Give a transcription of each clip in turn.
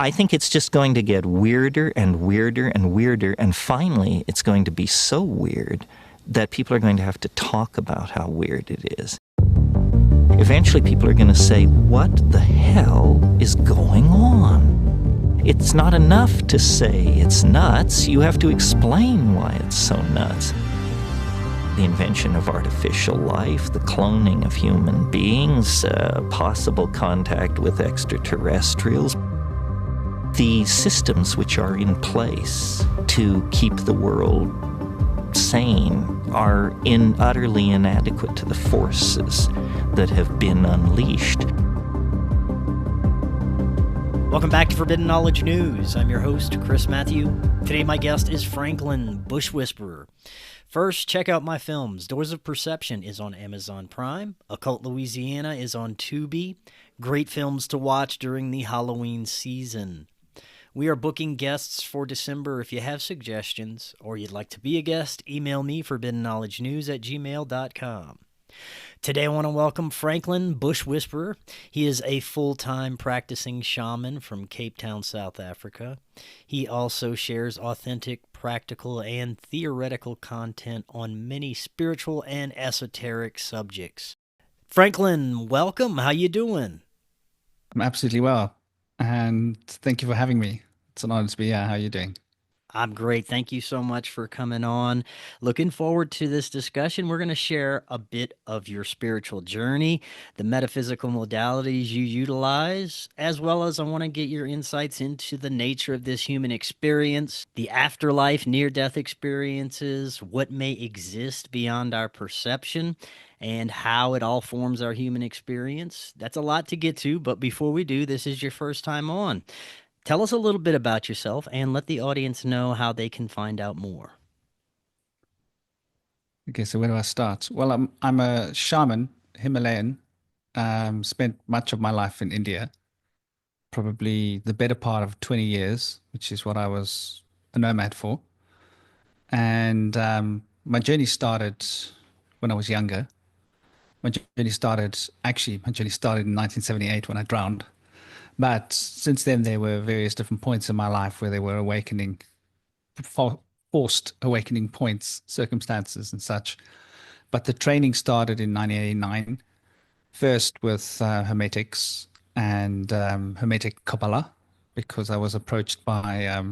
I think it's just going to get weirder and weirder and weirder, and finally it's going to be so weird that people are going to have to talk about how weird it is. Eventually people are going to say, what the hell is going on? It's not enough to say it's nuts. You have to explain why it's so nuts. The invention of artificial life, the cloning of human beings, possible contact with extraterrestrials, the systems which are in place to keep the world sane are utterly inadequate to the forces that have been unleashed. Welcome back to Forbidden Knowledge News. I'm your host, Chris Matthew. Today my guest is Franklin BushWhisperer. First, check out my films. Doors of Perception is on Amazon Prime. Occult Louisiana is on Tubi. Great films to watch during the Halloween season. We are booking guests for December. If you have suggestions or you'd like to be a guest, email me forbiddenknowledgenews@gmail.com. Today I want to welcome Franklin BushWhisperer. He is a full-time practicing shaman from Cape Town, South Africa. He also shares authentic, practical, and theoretical content on many spiritual and esoteric subjects. Franklin, welcome. How you doing? I'm absolutely well, and thank you for having me. It's an honor to be here. How are you doing? I'm great. Thank you so much for coming on. Looking forward to this discussion. We're going to share a bit of your spiritual journey, the metaphysical modalities you utilize, as well as I want to get your insights into the nature of this human experience, the afterlife, near-death experiences, what may exist beyond our perception, and how it all forms our human experience. That's a lot to get to, but before we do, this is your first time on. Tell us a little bit about yourself and let the audience know how they can find out more. Okay, so where do I start? Well, I'm a shaman, Himalayan. Spent much of my life in India, probably the better part of 20 years, which is what I was a nomad for. And my journey started when I was younger. My journey started in 1978 when I drowned. But since then, there were various different points in my life where there were forced awakening points, circumstances and such. But the training started in 1989, first with Hermetics and Hermetic Kabbalah, because I was approached by,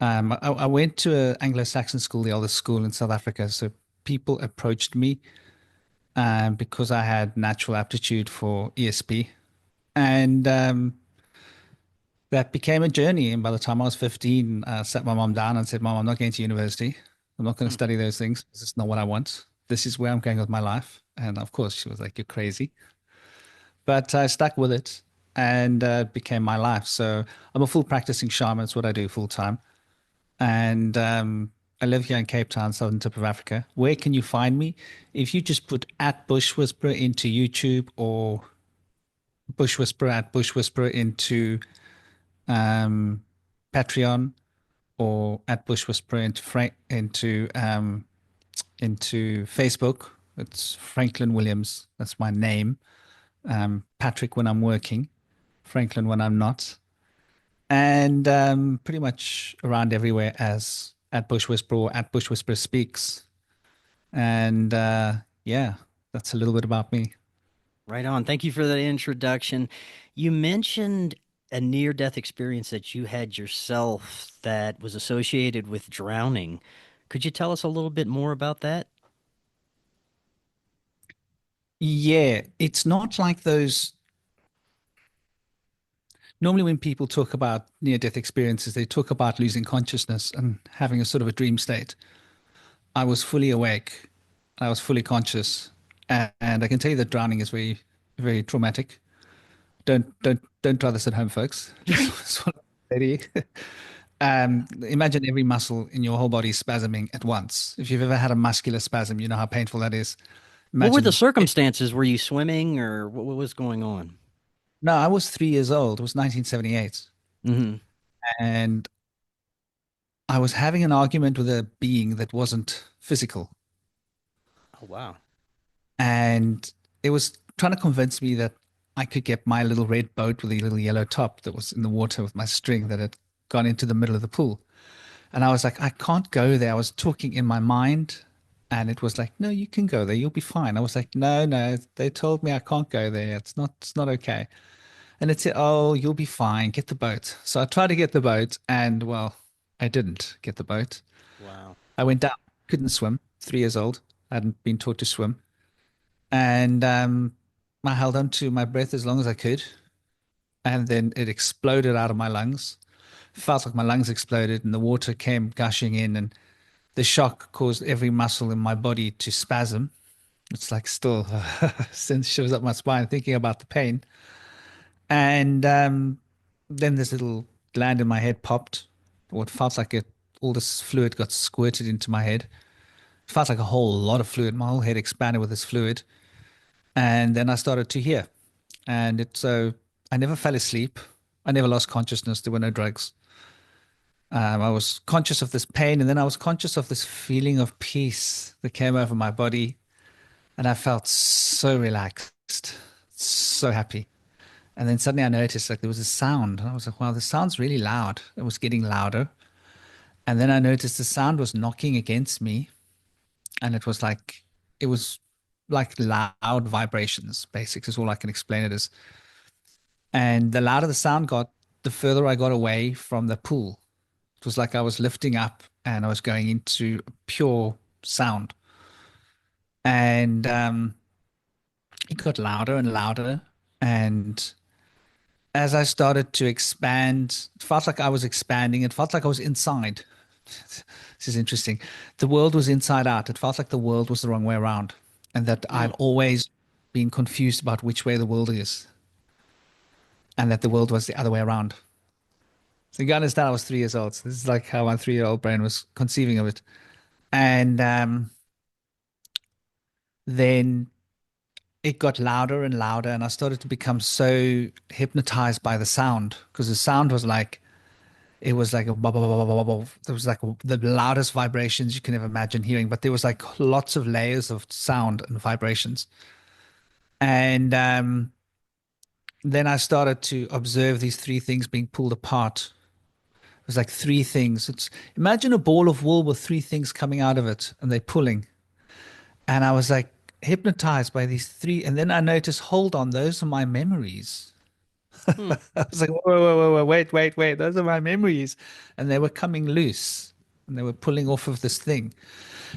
I went to an Anglo-Saxon school, the oldest school in South Africa. So people approached me because I had natural aptitude for ESP. And that became a journey. And by the time I was 15, I sat my mom down and said, Mom, I'm not going to university. I'm not going to study those things. This is not what I want. This is where I'm going with my life. And of course, she was like, you're crazy. But I stuck with it and it became my life. So I'm a full practicing shaman. It's what I do full time. And I live here in Cape Town, southern tip of Africa. Where can you find me? If you just put @BushWhisperer into YouTube or @BushWhisperer into Patreon, or @BushWhisperer into Facebook. It's Franklin Williams. That's my name. Patrick when I'm working, Franklin when I'm not, and pretty much around everywhere as @BushWhisperer or @BushWhisperer Speaks. And yeah, that's a little bit about me. Right on. Thank you for that introduction. You mentioned a near-death experience that you had yourself that was associated with drowning. Could you tell us a little bit more about that? Yeah, it's not like those. Normally, when people talk about near-death experiences, they talk about losing consciousness and having a sort of a dream state. I was fully awake. I was fully conscious, and I can tell you that drowning is very, very traumatic. Don't try this at home, folks. Just want to say to you. Imagine every muscle in your whole body spasming at once. If you've ever had a muscular spasm, you know how painful that is. What were the Imagine. circumstances? Were you swimming or what was going on? No, I was 3 years old. It was 1978, Mm-hmm. and I was having an argument with a being that wasn't physical, Oh, wow. and it was trying to convince me that I could get my little red boat with a little yellow top that was in the water with my string that had gone into the middle of the pool. And I was like, I can't go there. I was talking in my mind, and it was like, no, you can go there. You'll be fine. I was like, no, no. They told me I can't go there. It's not okay. And it said, oh, you'll be fine. Get the boat. So I tried to get the boat, and well, I didn't get the boat. Wow. I went down, couldn't swim, 3 years old. I hadn't been taught to swim. And I held on to my breath as long as I could. And then it exploded out of my lungs. Felt like my lungs exploded, and the water came gushing in, and the shock caused every muscle in my body to spasm. It's like still sends shivers up my spine thinking about the pain. And then this little gland in my head popped. What felt like all this fluid got squirted into my head. It felt like a whole lot of fluid. My whole head expanded with this fluid. And then I started to hear. So I never fell asleep. I never lost consciousness. There were no drugs. I was conscious of this pain, and then I was conscious of this feeling of peace that came over my body. And I felt so relaxed, so happy. And then suddenly I noticed like there was a sound. And I was like, wow, this sound's really loud. It was getting louder. And then I noticed the sound was knocking against me. And it was like loud vibrations, basically, is all I can explain it as. And the louder the sound got, the further I got away from the pool. It was like I was lifting up and I was going into pure sound. And it got louder and louder. And as I started to expand, it felt like I was expanding. It felt like I was inside. This is interesting. The world was inside out. It felt like the world was the wrong way around, and that I've always been confused about which way the world is, and that the world was the other way around. So you understand, I was 3 years old. So this is like how my 3-year-old brain was conceiving of it. And then it got louder and louder, and I started to become so hypnotized by the sound, because the sound was like, it was like a blah, blah, blah, blah, blah, blah. There was like the loudest vibrations you can ever imagine hearing, but there was like lots of layers of sound and vibrations. And then I started to observe these three things being pulled apart. It was like three things. Imagine a ball of wool with three things coming out of it, and they're pulling. And I was like hypnotized by these three. And then I noticed, hold on, those are my memories. I was like, whoa, whoa, whoa, wait, wait, wait. Those are my memories. And they were coming loose, and they were pulling off of this thing.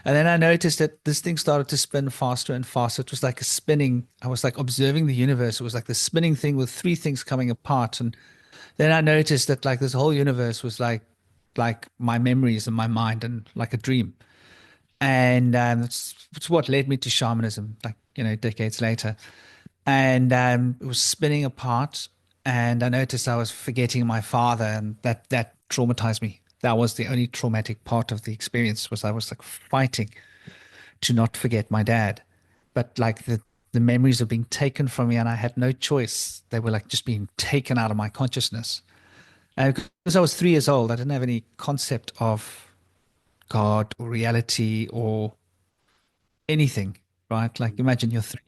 And then I noticed that this thing started to spin faster and faster. It was like a spinning. I was like observing the universe. It was like the spinning thing with three things coming apart. And then I noticed that like this whole universe was like my memories and my mind, and like a dream. And it's what led me to shamanism, like, decades later. And it was spinning apart, and I noticed I was forgetting my father, and that traumatized me. That was the only traumatic part of the experience, was I was like fighting to not forget my dad. But like the memories of being taken from me, and I had no choice. They were like just being taken out of my consciousness. And because I was 3 years old, I didn't have any concept of God or reality or anything, right? Like imagine you're three,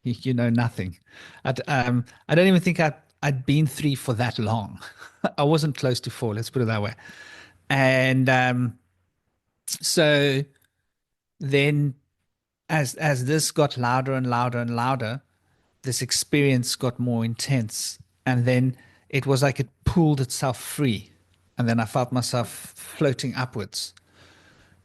you know nothing. I don't even think I'd been three for that long. I wasn't close to four, let's put it that way. And so then as this got louder and louder and louder, this experience got more intense. And then it was like it pulled itself free. And then I felt myself floating upwards.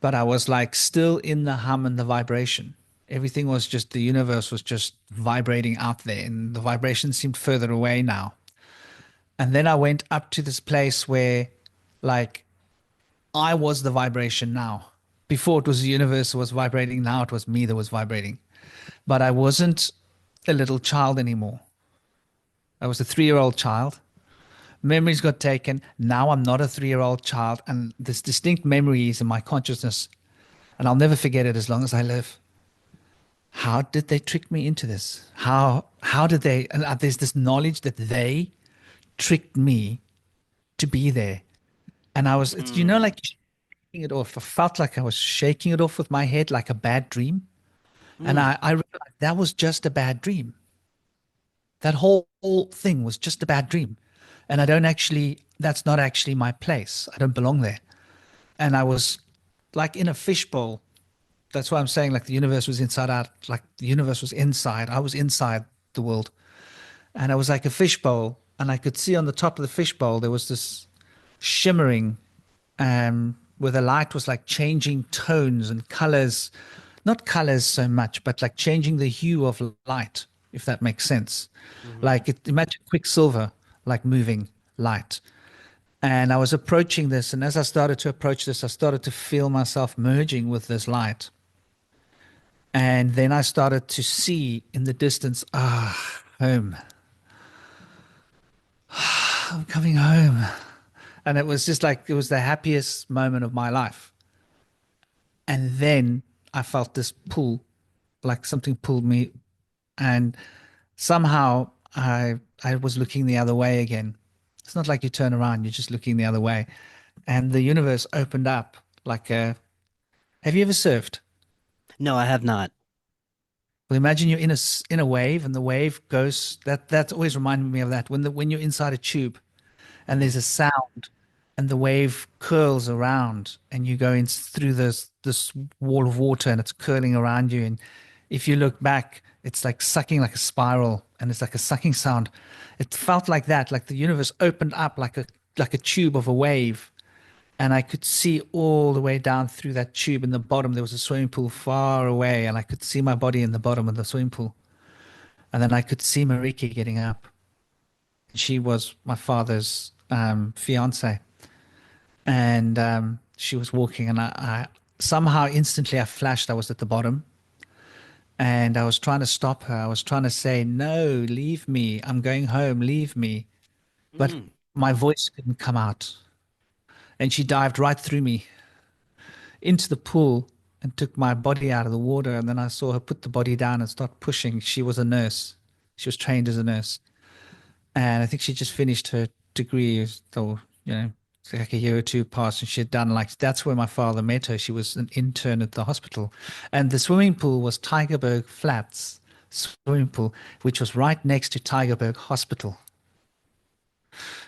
But I was like still in the hum and the vibration. Everything was just, the universe was just vibrating out there, and the vibration seemed further away now. And then I went up to this place where like I was the vibration now. Before it was the universe that was vibrating, now it was me that was vibrating. But I wasn't a little child anymore. I was a 3-year-old child. Memories got taken. Now I'm not a 3-year-old child, and this distinct memory is in my consciousness, and I'll never forget it as long as I live. How did they trick me into this? How did they? And there's this knowledge that they tricked me to be there, and I was, like shaking it off. I felt like I was shaking it off with my head, like a bad dream, and I realized that was just a bad dream. That whole thing was just a bad dream. And that's not actually my place. I don't belong there. And I was like in a fishbowl. That's why I'm saying like the universe was inside out, like the universe was inside. I was inside the world. And I was like a fishbowl. And I could see on the top of the fishbowl, there was this shimmering, where the light was like changing tones and colors, not colors so much, but like changing the hue of light, if that makes sense. Hmm. Like imagine quicksilver, like moving light. And I was approaching this, and as I started to approach this, I started to feel myself merging with this light. And then I started to see in the distance, home. I'm coming home. And it was just like, it was the happiest moment of my life. And then I felt this pull, like something pulled me, and somehow I was looking the other way again. It's not like you turn around, you're just looking the other way. And the universe opened up like a, have you ever surfed? No, I have not. Well, imagine you're in a wave, and the wave goes, that's always reminded me of that. When you're inside a tube and Hmm. there's a sound and the wave curls around and you go in through this wall of water and it's curling around you, and if you look back, it's like sucking like a spiral, and it's like a sucking sound. It felt like that, like the universe opened up like a tube of a wave, and I could see all the way down through that tube. In the bottom there was a swimming pool far away, and I could see my body in the bottom of the swimming pool. And then I could see Marika getting up. She was my father's fiance, and she was walking, and I somehow instantly I flashed. I was at the bottom, and I was trying to stop her. I was trying to say, "No, leave me. I'm going home. Leave me." But Mm. my voice couldn't come out, and she dived right through me into the pool and took my body out of the water. And then I saw her put the body down and start pushing. She was a nurse. She was trained as a nurse, and I think she just finished her degree. So it's like a year or two past, and she had done, like, that's where my father met her. She was an intern at the hospital, and the swimming pool was Tygerberg Flats swimming pool, which was right next to Tygerberg Hospital.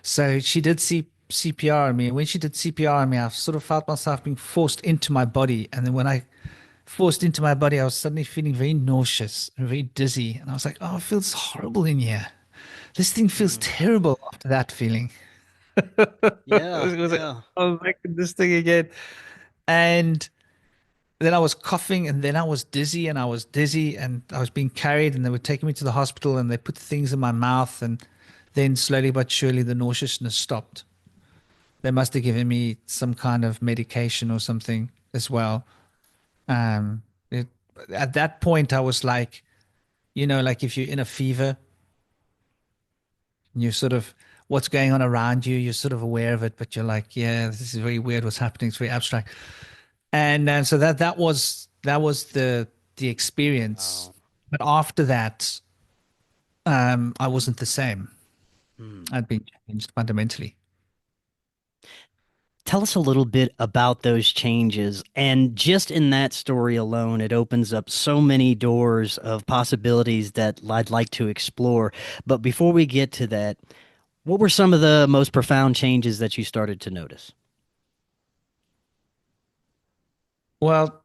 So she did CPR on me, and when she did CPR on me, I sort of felt myself being forced into my body, and then when I forced into my body, I was suddenly feeling very nauseous and very dizzy, and I was like, "Oh, it feels horrible in here. This thing feels Mm. terrible." After that feeling, Yeah, it was like, yeah. "Oh, back in this thing again." And then I was coughing, and then I was dizzy, and I was dizzy, and I was being carried, and they were taking me to the hospital, and they put things in my mouth, and then slowly but surely the nauseousness stopped. They must have given me some kind of medication or something as well. Um, it, at that point, I was like, like if you're in a fever, and you're sort of, what's going on around you, you're sort of aware of it, but you're like, yeah, this is very weird what's happening. It's very abstract. And so that was the experience. Wow. But after that, I wasn't the same. Mm. I'd been changed fundamentally. Tell us a little bit about those changes. And just in that story alone, it opens up so many doors of possibilities that I'd like to explore. But before we get to that, what were some of the most profound changes that you started to notice? Well,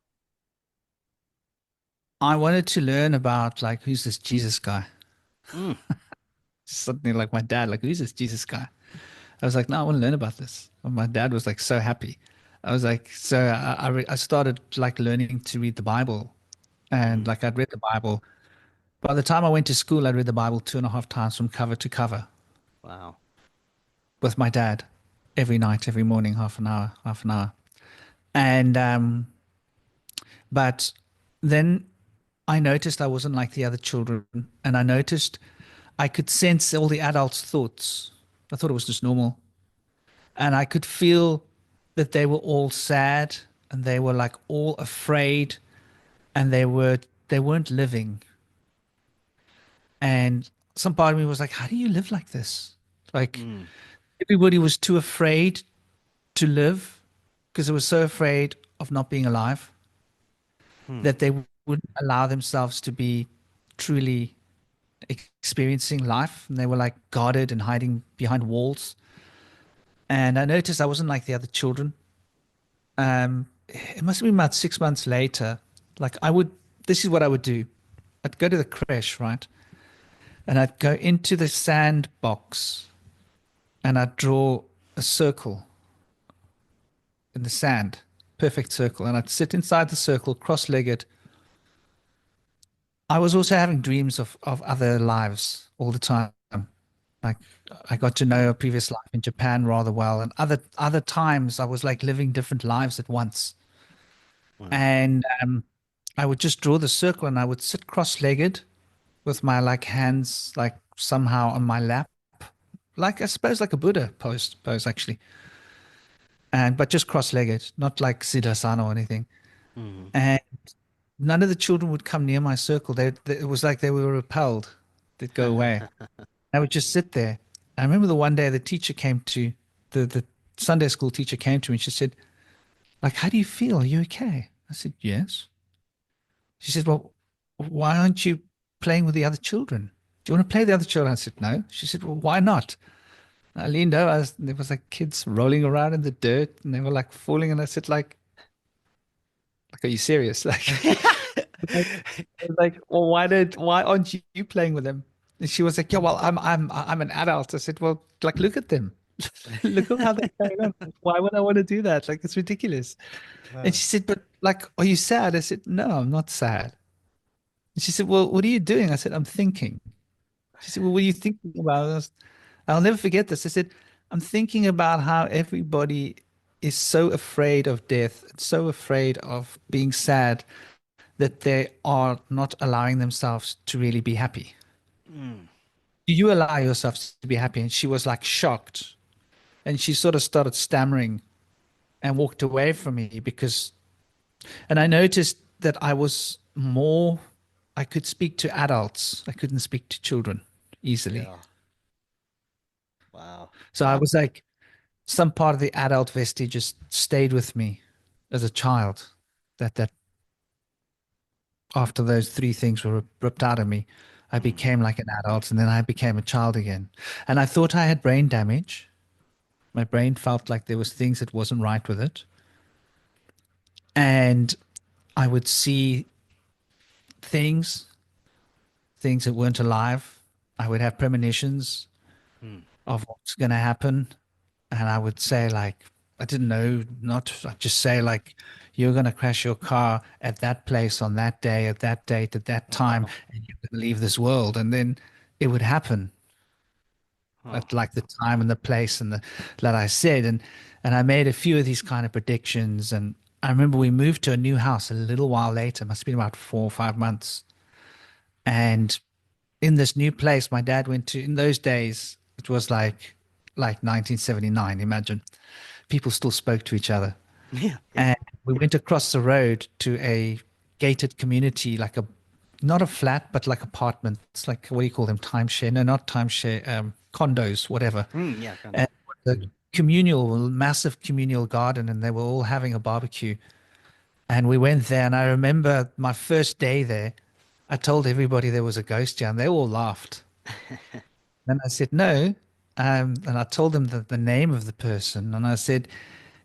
I wanted to learn about, like, who's this Jesus guy? Mm. Suddenly, like, my dad, like, who's this Jesus guy? I was like, no, I want to learn about this. And my dad was like so happy. I was like, so I started like learning to read the Bible, and Mm. like I'd read the Bible. By the time I went to school, I'd read the Bible 2.5 times from cover to cover Wow. with my dad every night, every morning, half an hour, half an hour. And but then I noticed I wasn't like the other children, and I noticed I could sense all the adults' thoughts. I thought it was just normal, and I could feel that they were all sad, and they were like all afraid, and they weren't living. And some part of me was like, how do you live like this? Like, Mm. everybody was too afraid to live because they were so afraid of not being alive Hmm. that they wouldn't allow themselves to be truly experiencing life, and they were like guarded and hiding behind walls. And I noticed I wasn't like the other children. It must have been about 6 months later. Like I would, this is what I would do. I'd go to the creche, right? And I'd go into the sandbox and I'd draw a circle in the sand, perfect circle. And I'd sit inside the circle, cross-legged. I was also having dreams of other lives all the time. Like I got to know a previous life in Japan rather well, and other times I was like living different lives at once. Wow. And I would just draw the circle, and I would sit cross-legged with my like hands like somehow on my lap, like I suppose like a Buddha pose actually, and but just cross-legged, not like Siddhasana or anything. Mm. And none of the children would come near my circle. It was like they were repelled. They'd go away. I would just sit there. I remember the one day the teacher came to the Sunday school teacher came to me and she said, like, how do you feel? Are you okay? I said, yes. She said, well, why aren't you playing with the other children? Do you want to play with the other children? I said, no. She said, well, why not? I leaned over. There was like kids rolling around in the dirt and they were like falling. And I said, like, are you serious? Like, well, why aren't you playing with them? And she was like, yeah, well, I'm an adult. I said, well, like, look at them. Look at how they're going on. Why would I want to do that? Like, it's ridiculous. And Wow. she said, but like, are you sad? I said, no, I'm not sad. And she said, well, what are you doing? I said, I'm thinking. She said, well, what are you thinking about? I'll never forget this. I said, I'm thinking about how everybody is so afraid of death, so afraid of being sad that they are not allowing themselves to really be happy. Mm. Do you allow yourself to be happy? And she was like shocked. And she sort of started stammering and walked away from me and I noticed that I could speak to adults. I couldn't speak to children easily. Yeah. Wow. So I was like, some part of the adult vestige just stayed with me as a child. That after those three things were ripped out of me, I Mm. became like an adult and then I became a child again. And I thought I had brain damage. My brain felt like there was things that wasn't right with it. And I would see things, things that weren't alive. I would have premonitions Mm. of what's going to happen. And I would say, like, I didn't know, I'd just say, like, you're going to crash your car at that place on that day, at that date, at that time, Wow. and you're going to leave this world. And then it would happen Huh. at like the time and the place and that I said. And I made a few of these kind of predictions. And I remember we moved to a new house a little while later, must have been about 4 or 5 months. And in this new place, my dad went to, in those days, it was like 1979, imagine. People still spoke to each other. Yeah. Yeah. And we went across the road to a gated community, like not a flat, but like apartment. It's like, what do you call them? Timeshare? No, not timeshare, condos, whatever. Mm, yeah. Kind of. And the massive communal garden, and they were all having a barbecue. And we went there, and I remember my first day there, I told everybody there was a ghost here, and they all laughed. And I said, no. And I told them the name of the person. And I said,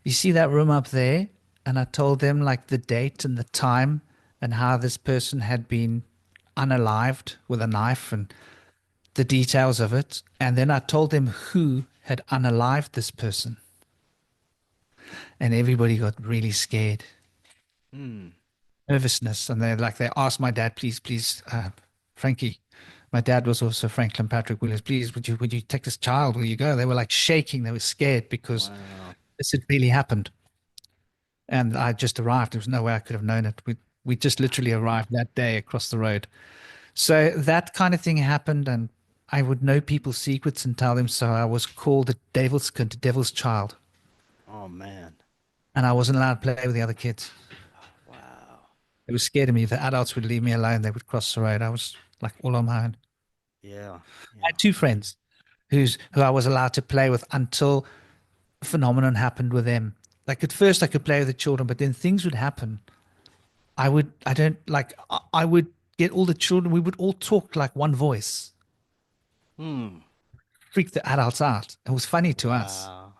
you see that room up there? And I told them like the date and the time and how this person had been unalived with a knife and the details of it. And then I told them who had unalived this person. And everybody got really scared, Mm. nervousness. And they asked my dad, please, Frankie. My dad was also Franklin Patrick Williams. Please, would you take this child? Will you go? They were like shaking. They were scared because Wow. this had really happened. And I just arrived. There was no way I could have known it. We just literally arrived that day across the road. So that kind of thing happened, and I would know people's secrets and tell them. So I was called the devil's kind, devil's child, Oh man. and I wasn't allowed to play with the other kids. Wow. They were scared of me. If the adults would leave me alone, they would cross the road. I was like all on my own. Yeah. I Yeah. had two friends who I was allowed to play with until a phenomenon happened with them. Like at first I could play with the children, but then things would happen. I would get all the children. We would all talk like one voice. Hmm. Freaked the adults out. It was funny to us. Wow.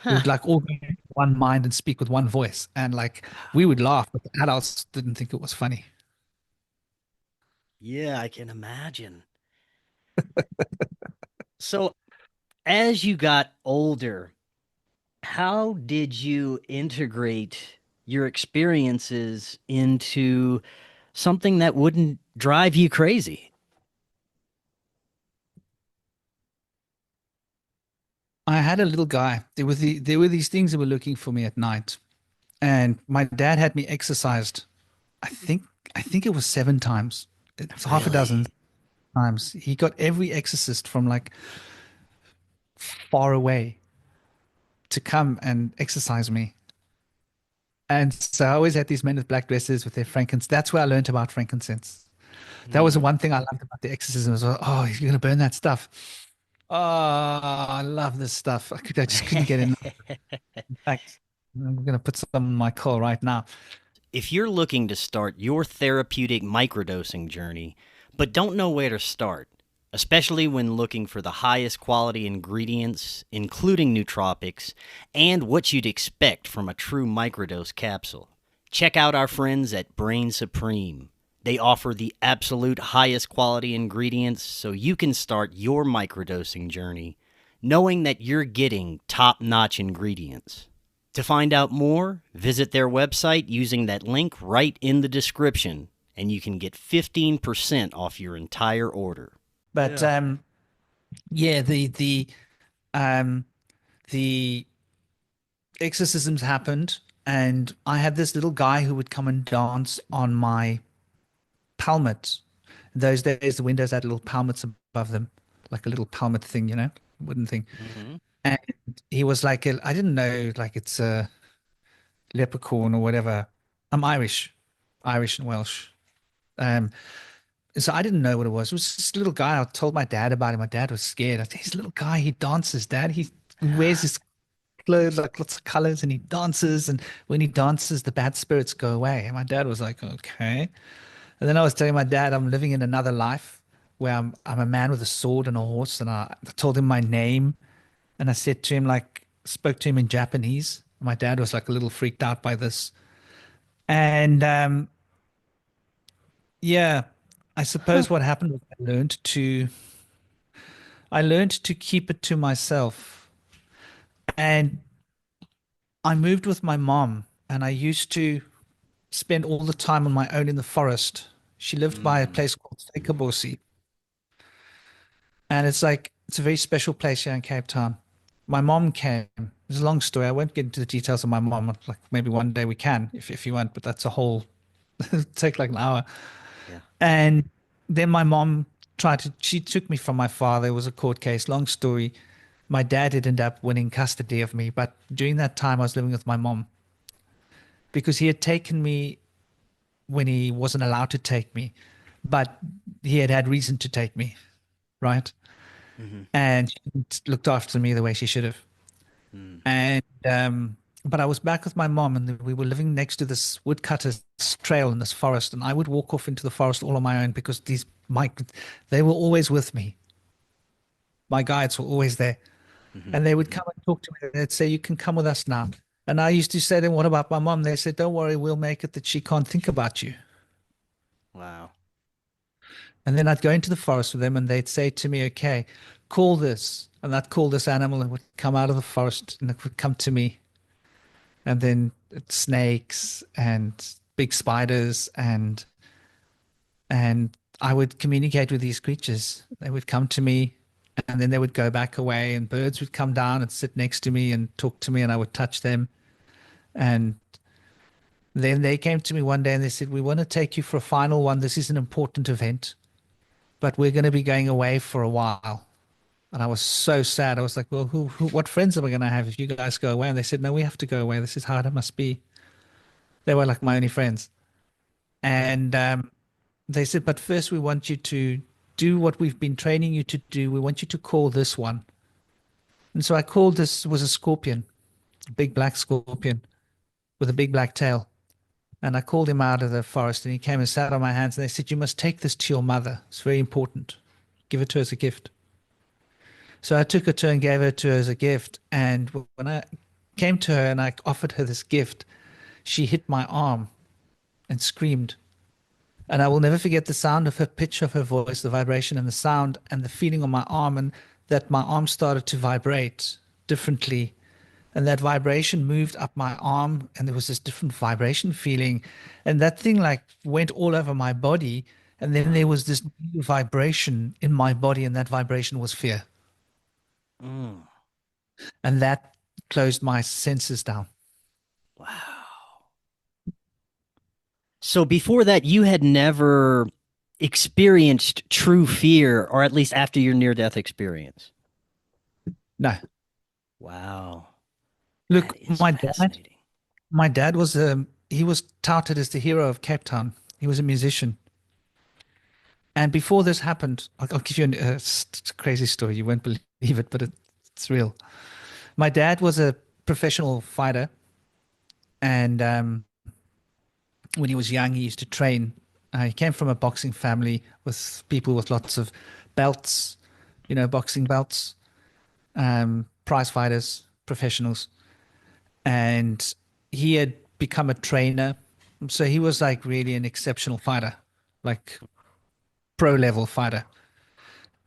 We Huh. would like all be in one mind and speak with one voice. And like we would laugh, but the adults didn't think it was funny. Yeah, I can imagine. So, as you got older, how did you integrate your experiences into something that wouldn't drive you crazy? I had a little guy. There were these things that were looking for me at night. And my dad had me exercised. I think I think it was 7 times. It was half a dozen Really? times. He got every exorcist from like far away to come and exercise me. And so I always had these men with black dresses with their frankincense. That's where I learned about frankincense. That was the Hmm. one thing I loved about the exorcism was, oh, you're going to burn that stuff. Oh, I love this stuff. I just couldn't get enough. In fact, I'm going to put some in my car right now. If you're looking to start your therapeutic microdosing journey, but don't know where to start, especially when looking for the highest quality ingredients, including nootropics, and what you'd expect from a true microdose capsule, check out our friends at Brainsupreme. They offer the absolute highest quality ingredients so you can start your microdosing journey knowing that you're getting top notch ingredients. To find out more, visit their website using that link right in the description, and you can get 15% off your entire order. But Yeah. yeah, um the exorcisms happened, and I had this little guy who would come and dance on my palmet. In those days, the windows had little palmets above them, like a little palmet thing, wooden thing. Hmm. And he was like, I didn't know, like it's a leprechaun or whatever. I'm Irish, Irish and Welsh. Um, so I didn't know what it was. It was this little guy. I told my dad about him. My dad was scared. I said, he's a little guy. He dances, Dad. He wears his clothes like lots of colors and he dances. And when he dances, the bad spirits go away. And my dad was like, okay. And then I was telling my dad I'm living in another life where I'm a man with a sword and a horse. And I told him my name. And I said to him, like, spoke to him in Japanese. My dad was like a little freaked out by this. And yeah, I suppose what happened was I learned to keep it to myself. And I moved with my mom and I used to spend all the time on my own in the forest. She lived by a Mm. place called Spreaker, and it's a very special place here in Cape Town. My mom came. It's a long story. I won't get into the details of my mom. Like maybe one day we can, if you want, but that's a whole take like an hour. Yeah. And then my mom she took me from my father. It was a court case. Long story. My dad did end up winning custody of me, but during that time I was living with my mom because he had taken me when he wasn't allowed to take me, but he had had reason to take me, right? Hmm. And she looked after me the way she should have. Mm. And but I was back with my mom, and we were living next to this woodcutters trail in this forest, and I would walk off into the forest all on my own because they were always with me. My guides were always there, Hmm. and they would Hmm. come and talk to me. They'd say, "You can come with us now." And I used to say to them, "What about my mom?" They said, "Don't worry, we'll make it that she can't think about you." Wow. And then I'd go into the forest with them, and they'd say to me, "Okay, call this," and I'd call this animal, and it would come out of the forest, and it would come to me. And then it's snakes and big spiders, and I would communicate with these creatures. They would come to me, and then they would go back away, and birds would come down and sit next to me and talk to me, and I would touch them. And then they came to me one day and they said, "We want to take you for a final one. This is an important event, but we're going to be going away for a while." And I was so sad. I was like, "Well, what friends am I going to have if you guys go away?" And they said, "No, we have to go away. This is how it must be." They were like my only friends. And they said, "But first, we want you to do what we've been training you to do. We want you to call this one." And so I called this was a scorpion, a big black scorpion with a big black tail. And I called him out of the forest and he came and sat on my hands and they said, "You must take this to your mother. It's very important." Give it to her as a gift. So I took her to her and gave her to her as a gift. And when I came to her and I offered her this gift, she hit my arm and screamed. And I will never forget the sound of her pitch of her voice, the vibration and the sound and the feeling on my arm, and that my arm started to vibrate differently. And that vibration moved up my arm, and there was this different vibration feeling. And that thing like went all over my body. And then there was this new vibration in my body, and that vibration was fear. Mm. And that closed my senses down. Wow. So before that, you had never experienced true fear, or at least after your near-death experience? No. Wow. Look, That is my dad, fascinating. my dad was he was touted as the hero of Cape Town. He was a musician. And before this happened, I'll give you a crazy story. You won't believe it, but it's real. My dad was a professional fighter, and when he was young, he used to train. He came from a boxing family with people with lots of belts, boxing belts, prize fighters, professionals. And he had become a trainer. So he was like really an exceptional fighter, like pro level fighter.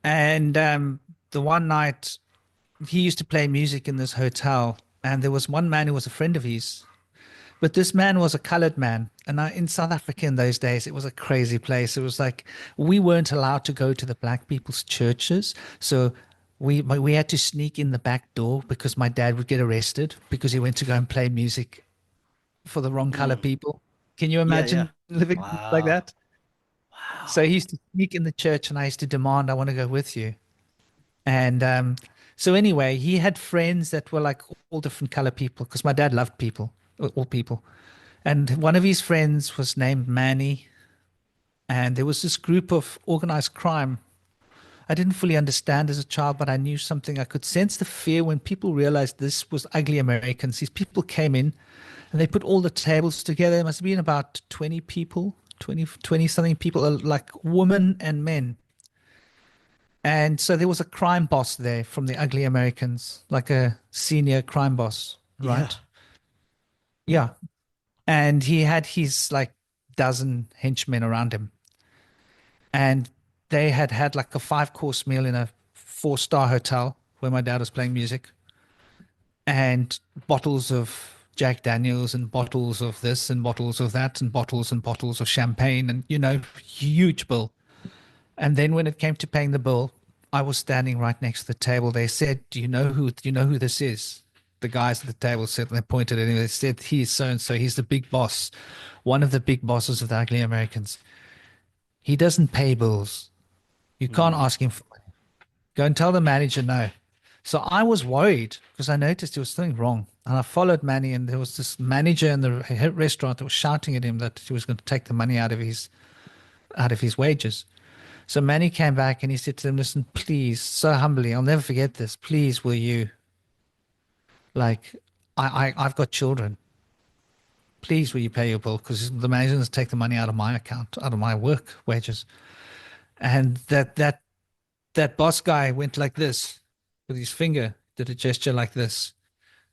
And the one night he used to play music in this hotel, and there was one man who was a friend of his. But this man was a colored man. And in South Africa in those days, it was a crazy place. It was like we weren't allowed to go to the black people's churches. So we had to sneak in the back door because my dad would get arrested because he went to go and play music for the wrong color Mm. people. Can you Yeah, yeah. imagine living like Wow. that? So Wow. he used to sneak in the church, and I used to demand, I want to go with you. And so anyway, he had friends that were like all different color people because my dad loved people, all people. And one of his friends was named Manny. And there was this group of organized crime. I didn't fully understand as a child, but I knew something. I could sense the fear when people realized this was ugly Americans. These people came in and they put all the tables together. There must have been about 20 people, 20 something people, like women and men. And so there was a crime boss there from the ugly Americans, like a senior crime boss, Yeah. right? Yeah. And he had his like dozen henchmen around him. And they had had like a 5-course meal in a 4-star hotel where my dad was playing music, and bottles of Jack Daniels and bottles of this and bottles of that and bottles of champagne and, huge bill. And then when it came to paying the bill, I was standing right next to the table. They said, do you know who this is? The guys at the table said, and they pointed at him. They said, he's so and so. He's the big boss, one of the big bosses of the ugly Americans. He doesn't pay bills. You can't Mm. ask him for money. Go and tell the manager no. So I was worried because I noticed there was something wrong. And I followed Manny, and there was this manager in the restaurant that was shouting at him that he was going to take the money out of his wages. So Manny came back and he said to them, listen, please, so humbly, I'll never forget this. Please, will you, like, I've got children. Please, will you pay your bill? Because the manager going to take the money out of my account, out of my work wages. And that boss guy went like this with his finger, did a gesture like this.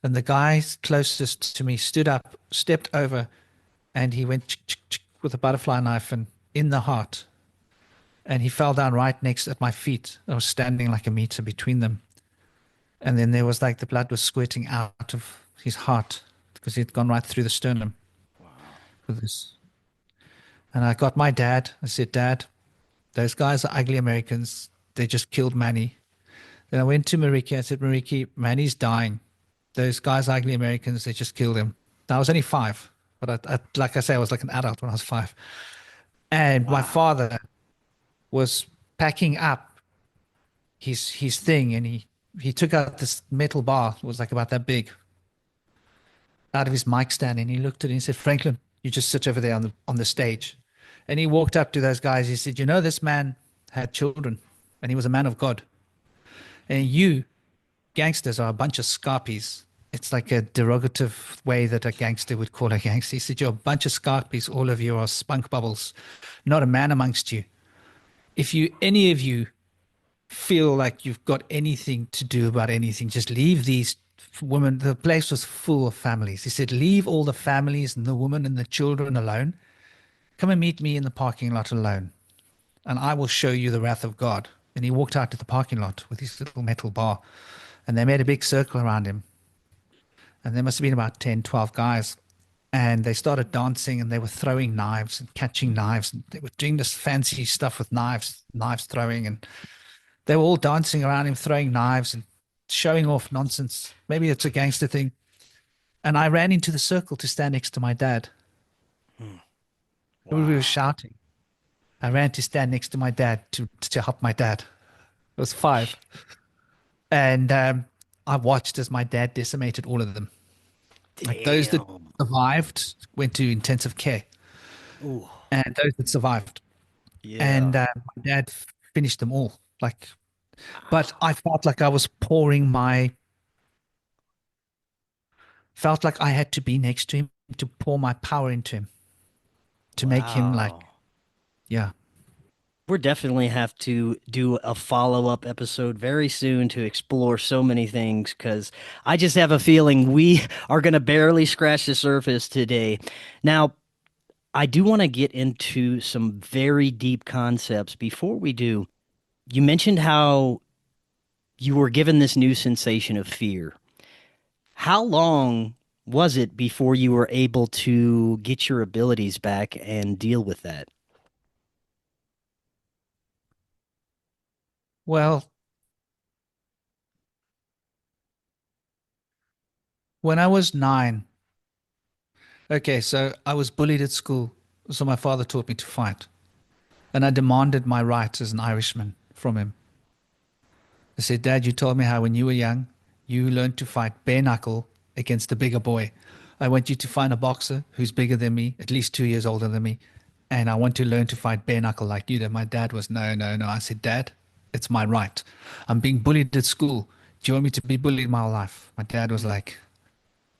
And the guy closest to me stood up, stepped over, and he went with a butterfly knife and in the heart. And he fell down right next at my feet. I was standing like a meter between them. And then there was like the blood was squirting out of his heart because he'd gone right through the sternum Wow. with this. And I got my dad. I said, Dad, those guys are ugly Americans. They just killed Manny. Then I went to Mariki. I said, Mariki, Manny's dying. Those guys are ugly Americans. They just killed him. I was only 5, but like I say, I was like an adult when I was 5. And my Wow. father was packing up his thing, and he took out this metal bar. It was like about that big out of his mic stand, and he looked at it and he said, Franklin, you just sit over there on the stage. And he walked up to those guys. He said, this man had children, and he was a man of God. And you gangsters are a bunch of scarpies. It's like a derogative way that a gangster would call a gangster. He said, you're a bunch of scarpies. All of you are spunk bubbles, not a man amongst you. If any of you feel like you've got anything to do about anything. Just leave these women. The place was full of families. He said, leave all the families and the women and the children alone. Come and meet me in the parking lot alone, and I will show you the wrath of God. And he walked out to the parking lot with his little metal bar, and they made a big circle around him. And there must have been about 10, 12 guys. And they started dancing, and they were throwing knives and catching knives. And they were doing this fancy stuff with knives throwing. And they were all dancing around him, throwing knives and showing off nonsense. Maybe it's a gangster thing. And I ran into the circle to stand next to my dad. Wow. We were shouting. I ran to stand next to my dad to help my dad. It was 5. And I watched as my dad decimated all of them. Like those that Damn. survived went to intensive care, Ooh. and those that survived. Yeah. And my dad finished them all. Like, but I felt like I was felt like I had to be next to him to pour my power into him, to make him like, Wow. yeah. We're definitely have to do a follow-up episode very soon to explore so many things because I just have a feeling we are going to barely scratch the surface today. Now, I do want to get into some very deep concepts. Before we do, you mentioned how you were given this new sensation of fear. How long was it before you were able to get your abilities back and deal with that? Well, when I was 9, okay, so I was bullied at school. So my father taught me to fight. And I demanded my rights as an Irishman from him. I said, Dad, you told me how when you were young, you learned to fight bare knuckle against a bigger boy. I want you to find a boxer who's bigger than me, at least 2 years older than me. And I want to learn to fight bare knuckle like you did. My dad was, no, no, no. I said, Dad, it's my right. I'm being bullied at school. Do you want me to be bullied my whole life? My dad was like,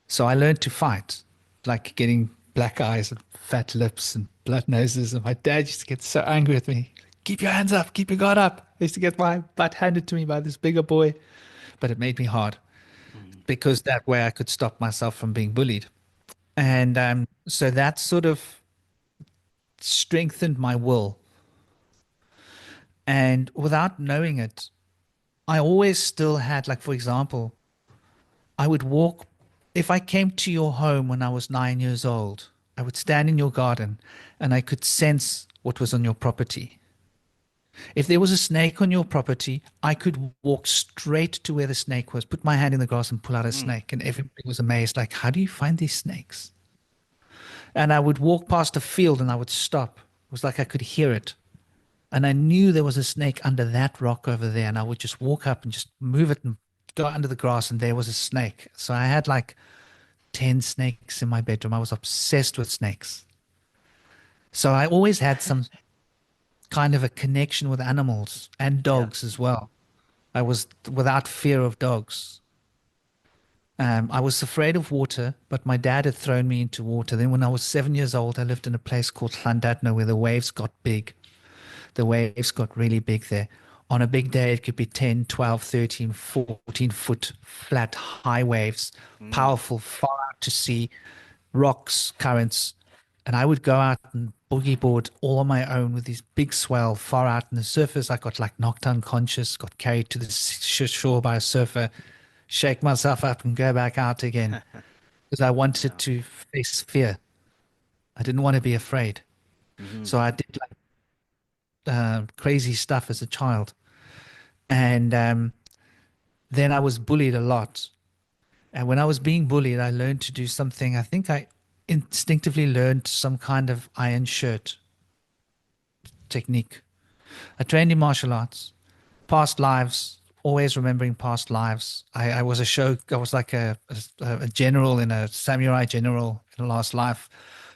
so I learned to fight, like getting black eyes and fat lips and blood noses. And my dad used to get so angry with me. Keep your hands up, keep your guard up. I used to get my butt handed to me by this bigger boy, but it made me hard Mm. because that way I could stop myself from being bullied. And so that sort of strengthened my will. And without knowing it, I always still had, like, for example, I would walk, if I came to your home when I was 9 years old, I would stand in your garden and I could sense what was on your property. If there was a snake on your property, I could walk straight to where the snake was, put my hand in the grass and pull out a Mm. snake. And everybody was amazed, like, how do you find these snakes? And I would walk past a field and I would stop. It was like I could hear it. And I knew there was a snake under that rock over there. And I would just walk up and just move it and go under the grass, and there was a snake. So I had like 10 snakes in my bedroom. I was obsessed with snakes. So I always had some kind of a connection with animals and Yeah. dogs as well. I was without fear of dogs. I was afraid of water, but my dad had thrown me into water. Then when I was 7 years old, I lived in a place called Llandudno where the waves got big. The waves got really big there. On a big day, it could be 10, 12, 13, 14 foot flat high waves, Mm. powerful, far out to sea, rocks, currents. And I would go out and boogie board all on my own with these big swell far out in the surface. I got like knocked unconscious, got carried to the shore by a surfer, shake myself up and go back out again because I wanted Yeah. to face fear. I didn't want to be afraid. Hmm. So I did like crazy stuff as a child. And then I was bullied a lot. And when I was being bullied, I learned to do something. I think I instinctively learned some kind of iron shirt technique. I trained in martial arts, past lives, always remembering past lives. I was I was like a general in a samurai general in a last life.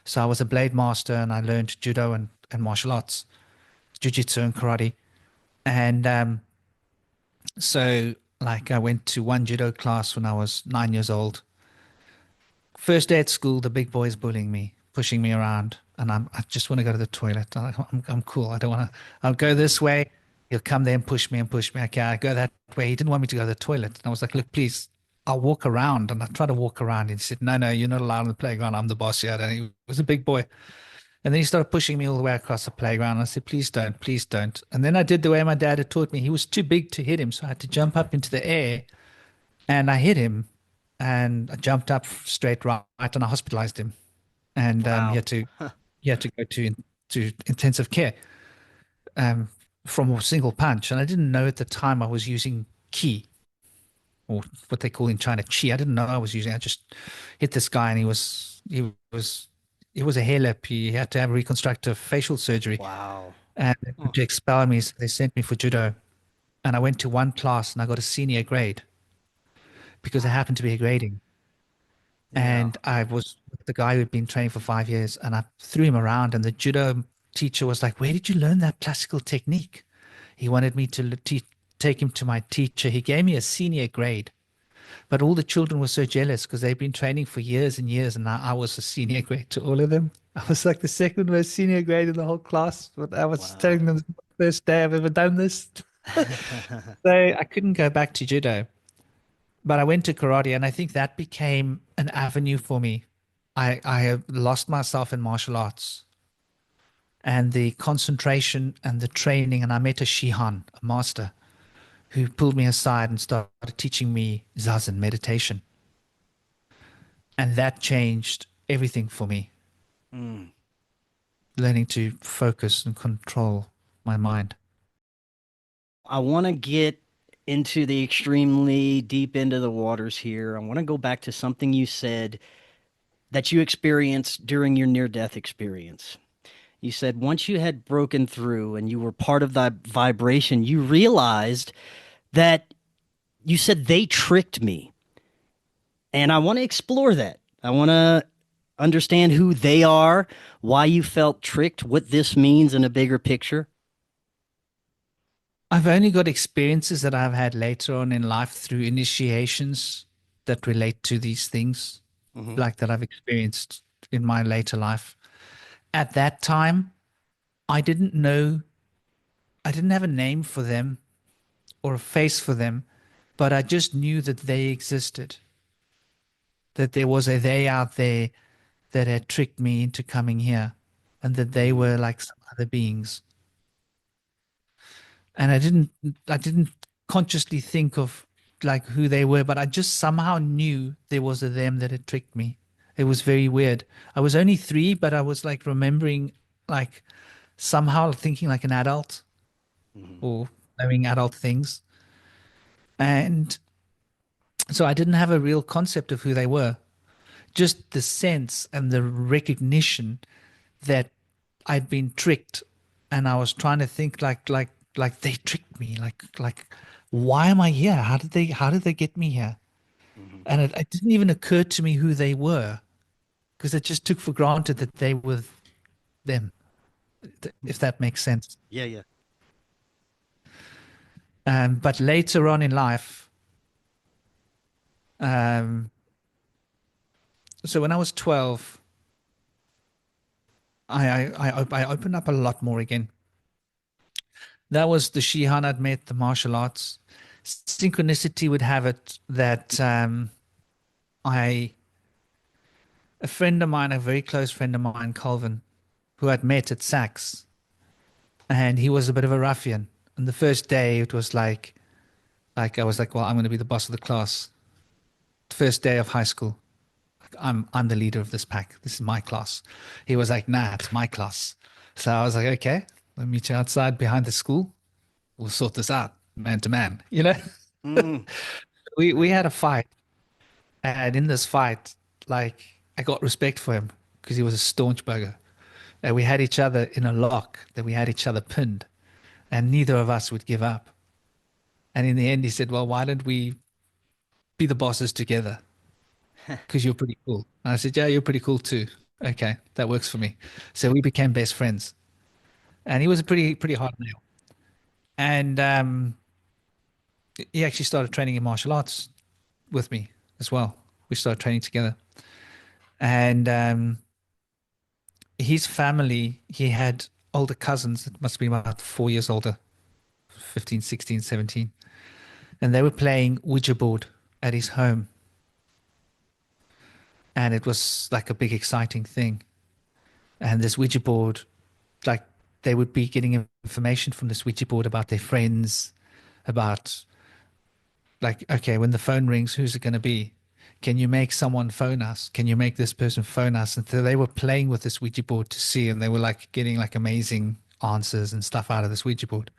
So I was a blade master and I learned judo and martial arts, jiu-jitsu and karate. And so like I went to one judo class when I was 9 years old. First day at school, the big boy's bullying me, pushing me around, and I just want to go to the toilet. I'm cool. I don't want to. I'll go this way. He'll come there and push me and push me. Okay, I go that way. He didn't want me to go to the toilet. And I was like, look, please, I'll walk around. And I tried to walk around. And he said, no, no, you're not allowed on the playground. I'm the boss here. And he was a big boy. And then he started pushing me all the way across the playground. I said, please don't, please don't. And then I did the way my dad had taught me. He was too big to hit him. So I had to jump up into the air and I hit him. And I jumped up straight right and I hospitalized him. And Wow. he had to go to intensive care from a single punch. And I didn't know at the time I was using ki, or what they call in China chi. I didn't know I was using. I just hit this guy, and he was a hair lip. He had to have reconstructive facial surgery, Wow. and Oh, to expel me, so they sent me for judo. And I went to one class, and I got a senior grade because I wow. happened to be grading. Yeah. And I was with the guy who'd been training for 5 years, and I threw him around, and the judo teacher was like, "Where did you learn that classical technique?" He wanted me to take him to my teacher. He gave me a senior grade. But all the children were so jealous because they'd been training for years and years, and I was a senior grade to all of them. I was like the second most senior grade in the whole class. But I was Wow. telling them the first day I've ever done this. So I couldn't go back to judo, but I went to karate, and I think that became an avenue for me. I have lost myself in martial arts and the concentration and the training, and I met a Shihan, a master, who pulled me aside and started teaching me zazen meditation. And that changed everything for me, Mm. learning to focus and control my mind. I want to get into the extremely deep into the waters here. I want to go back to something you said that you experienced during your near death experience. You said once you had broken through and you were part of that vibration, you realized that you said they tricked me. And I want to explore that. I want to understand who they are, why you felt tricked, what this means in a bigger picture. I've only got experiences that I've had later on in life through initiations that relate to these things, Hmm. like that I've experienced in my later life. At that time, I didn't know, I didn't have a name for them or a face for them, but I just knew that they existed, that there was a they out there that had tricked me into coming here, and that they Mm. were like some other beings. And I didn't consciously think of like who they were, but I just somehow knew there was a them that had tricked me. It was very weird. I was only 3, but I was like remembering, like somehow thinking like an adult Hmm. or knowing adult things. And so I didn't have a real concept of who they were, just the sense and the recognition that I'd been tricked, and I was trying to think like they tricked me, like why am I here? How did they get me here? Hmm. And it didn't even occur to me who they were because it just took for granted that they were them, if that makes sense. Yeah, yeah. But later on in life, um, so when I was 12, I opened up a lot more again. That was the Shihan I'd met, the martial arts. Synchronicity would have it that I a friend of mine, a very close friend of mine, Colvin, who I'd met at Saks, and he was a bit of a ruffian. And the first day, it was like I was like, well, I'm going to be the boss of the class. First day of high school, like, I'm the leader of this pack. This is my class. He was like, nah, it's my class. So I was like, okay, let me meet you outside behind the school. We'll sort this out, man to man. Mm. We had a fight, and in this fight, like I got respect for him because he was a staunch bugger. And we had each other in a lock, that we had each other pinned, and neither of us would give up. And in the end, he said, well, why don't we be the bosses together? Because you're pretty cool. And I said, yeah, you're pretty cool too. Okay, that works for me. So we became best friends. And he was a pretty hard nail. And he actually started training in martial arts with me as well. We started training together. And his family, he had older cousins that must be about 4 years older, 15, 16, 17. And they were playing Ouija board at his home. And it was like a big, exciting thing. And this Ouija board, like they would be getting information from this Ouija board about their friends, about like, okay, when the phone rings, who's it going to be? Can you make someone phone us? Can you make this person phone us? And so they were playing with this Ouija board to see, and they were like getting like amazing answers and stuff out of this Ouija board.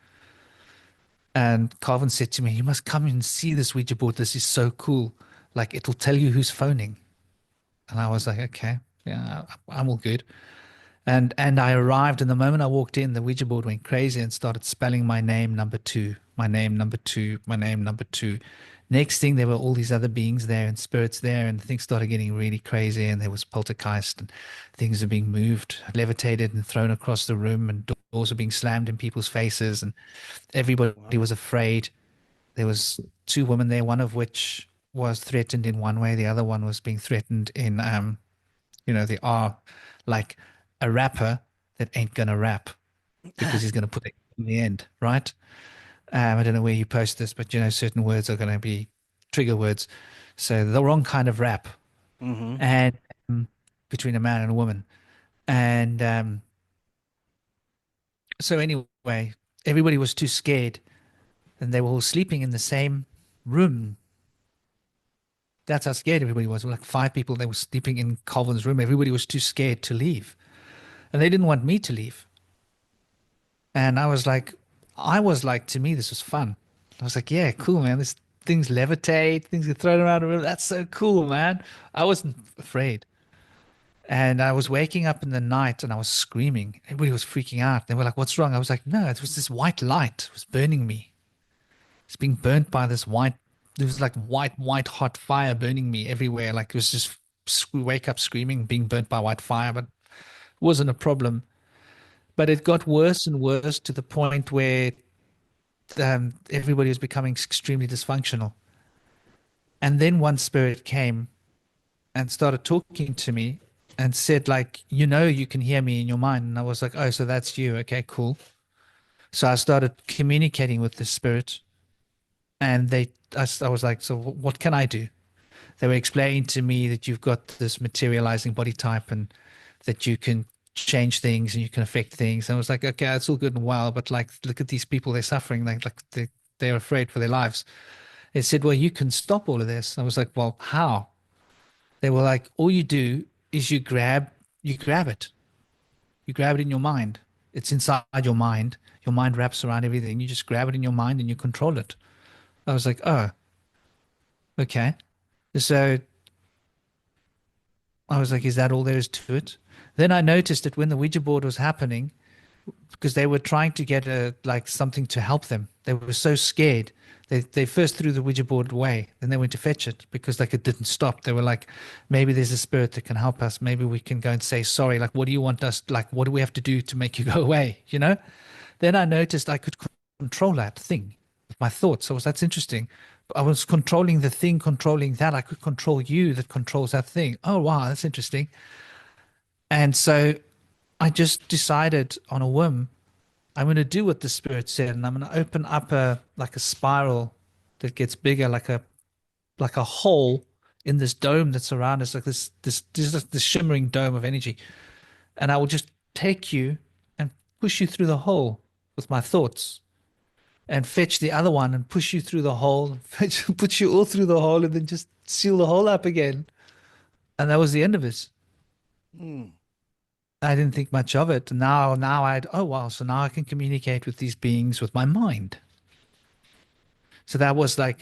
And Carvin said to me, "You must come and see this Ouija board. This is so cool. Like it'll tell you who's phoning." And I was like, okay, yeah, I'm all good. And I arrived, and the moment I walked in, the Ouija board went crazy and started spelling my name number 2, my name number 2, my name number 2. Next thing, there were all these other beings there and spirits there, and things started getting really crazy, and there was poltergeist, and things were being moved, levitated, and thrown across the room, and doors were being slammed in people's faces, and everybody was afraid. There was 2 women there, one of which was threatened in one way, the other one was being threatened in, they are like a rapper that ain't gonna rap because he's gonna put it in the end, right? I don't know where you post this, but certain words are gonna be trigger words, so the wrong kind of rap, and between a man and a woman, and so anyway, everybody was too scared, and they were all sleeping in the same room. That's how scared everybody was. Like 5 people, they were sleeping in Calvin's room. Everybody was too scared to leave. And they didn't want me to leave. And I was like, to me, this was fun. I was like, yeah, cool, man. This things levitate, things get thrown around the room. That's so cool, man. I wasn't afraid. And I was waking up in the night and I was screaming. Everybody was freaking out. They were like, what's wrong? I was like, no, it was this white light. It was burning me. It's being burnt by this white, there was like white hot fire burning me everywhere. Like it was just wake up screaming, being burnt by white fire, but it wasn't a problem. But it got worse and worse to the point where everybody was becoming extremely dysfunctional. And then one spirit came and started talking to me and said, like, you can hear me in your mind. And I was like, oh, so that's you. Okay, cool. So I started communicating with this spirit, and I was like, so what can I do? They were explaining to me that you've got this materializing body type and that you can change things and you can affect things. And I was like, okay, that's all good and well, but like, look at these people, they're suffering, like they're afraid for their lives. They said, well, you can stop all of this. I was like, well, how? They were like, all you do is you grab it. You grab it in your mind. It's inside your mind. Your mind wraps around everything. You just grab it in your mind and you control it. I was like, oh, okay. So I was like, is that all there is to it? Then I noticed that when the Ouija board was happening, because they were trying to get something to help them. They were so scared. They first threw the Ouija board away, then they went to fetch it because like it didn't stop. They were like, maybe there's a spirit that can help us. Maybe we can go and say sorry. Like, what do you want us? Like, what do we have to do to make you go away? Then I noticed I could control that thing with my thoughts. So that's interesting. I was controlling the thing, controlling that. I could control you that controls that thing. Oh wow, that's interesting. And so I just decided on a whim, I'm going to do what the spirit said, and I'm going to open up a spiral that gets bigger, like a hole in this dome that's around us, like this shimmering dome of energy. And I will just take you and push you through the hole with my thoughts, and fetch the other one and push you through the hole, put you all through the hole, and then just seal the hole up again. And that was the end of it. I didn't think much of it. Now oh wow, so now I can communicate with these beings with my mind. So that was like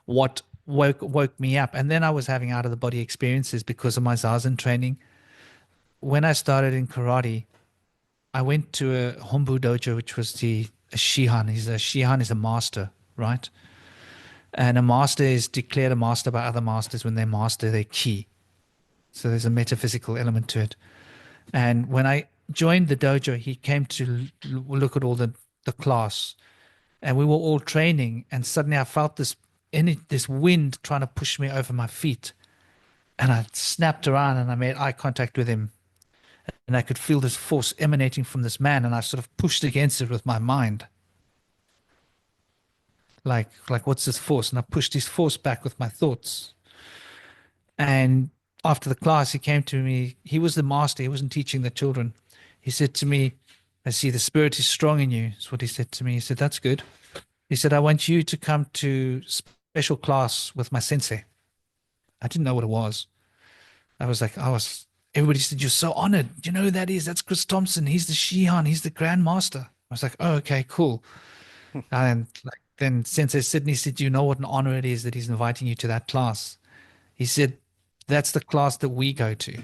what woke me up. And then I was having out of the body experiences because of my Zazen training. When I started in karate, I went to a Hombu dojo, which was a Shihan. Shihan is a master, right? And a master is declared a master by other masters when they master their ki. So there's a metaphysical element to it. And when I joined the dojo, he came to look at all the class, and we were all training. And suddenly I felt this wind trying to push me over my feet, and I snapped around and I made eye contact with him. and I could feel this force emanating from this man, and I sort of pushed against it with my mind. Like what's this force? And I pushed his force back with my thoughts. And after the class, he came to me. He was the master. He wasn't teaching the children. He said to me, I see the spirit is strong in you. That's what he said to me. He said, that's good. He said, I want you to come to special class with my sensei. I didn't know what it was. Everybody said, you're so honored. You know who that is? That's Chris Thompson. He's the Shihan. He's the Grand Master. I was like, oh, okay, cool. And like, then Sensei Sydney said, you know what an honor it is that he's inviting you to that class. He said, that's the class that we go to.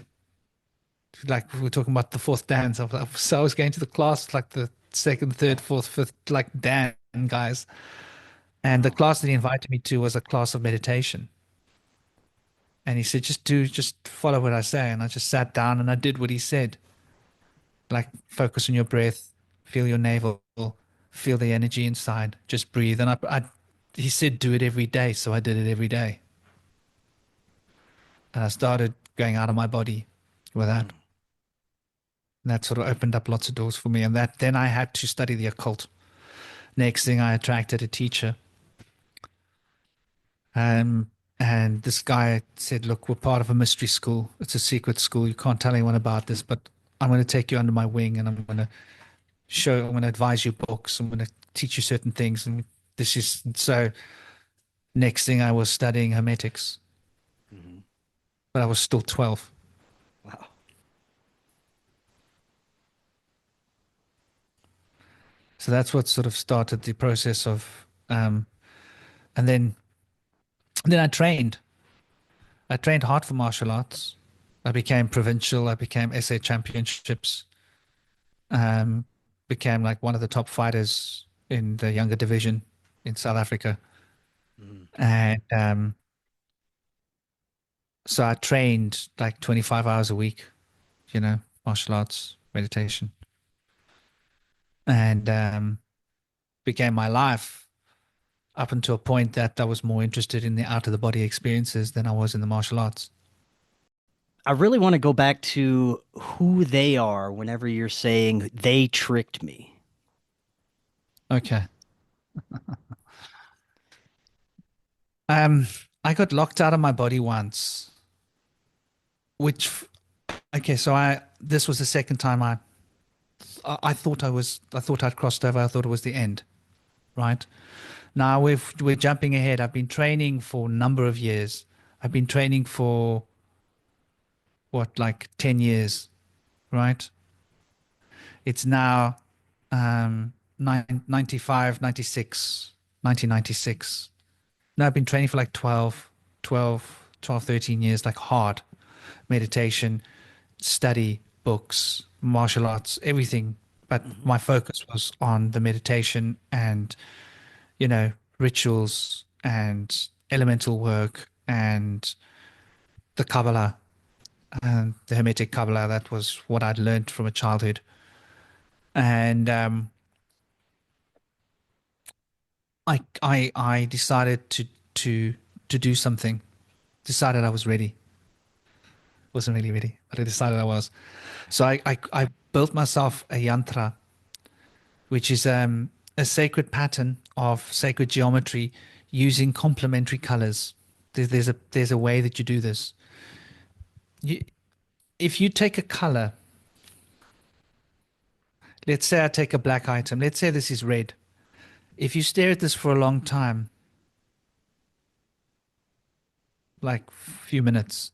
Like we were talking about the fourth dance. So I was going to the class, like the second, third, fourth, fifth, like Dan guys. And the class that he invited me to was a class of meditation. And he said, just follow what I say. And I just sat down and I did what he said. Like focus on your breath, feel your navel, feel the energy inside, just breathe. And he said, do it every day. So I did it every day. And I started going out of my body with that. And that sort of opened up lots of doors for me. And then I had to study the occult. Next thing, I attracted a teacher. And this guy said, look, we're part of a mystery school. It's a secret school. You can't tell anyone about this, but I'm going to take you under my wing and I'm going to advise you books. I'm going to teach you certain things. And so next thing I was studying Hermetics, but I was still 12. Wow. So that's what sort of started the process of, and then I trained. I trained hard for martial arts. I became provincial. I became SA championships. Became like one of the top fighters in the younger division in South Africa. And so I trained like 25 hours a week, martial arts, meditation. And became my life up until a point that I was more interested in the out of the body experiences than I was in the martial arts. I really want to go back to who they are whenever you're saying they tricked me. Okay. I got locked out of my body once, this was the second time I thought I'd crossed over. I thought it was the end, right? Now we're jumping ahead. I've been training for a number of years. I've been training for like 10 years, right? It's now 95, 96, 1996. No, I've been training for like 12, 13 years, like hard meditation, study, books, martial arts, everything. But my focus was on the meditation and, rituals and elemental work and the Kabbalah and the Hermetic Kabbalah. That was what I'd learned from a childhood. And I decided to do something. Decided I was ready. Wasn't really ready, but I decided I was. So I built myself a yantra, which is a sacred pattern of sacred geometry using complementary colors. There's a way that you do this. If you take a color, let's say I take a black item. Let's say this is red. If you stare at this for a long time, like a few minutes,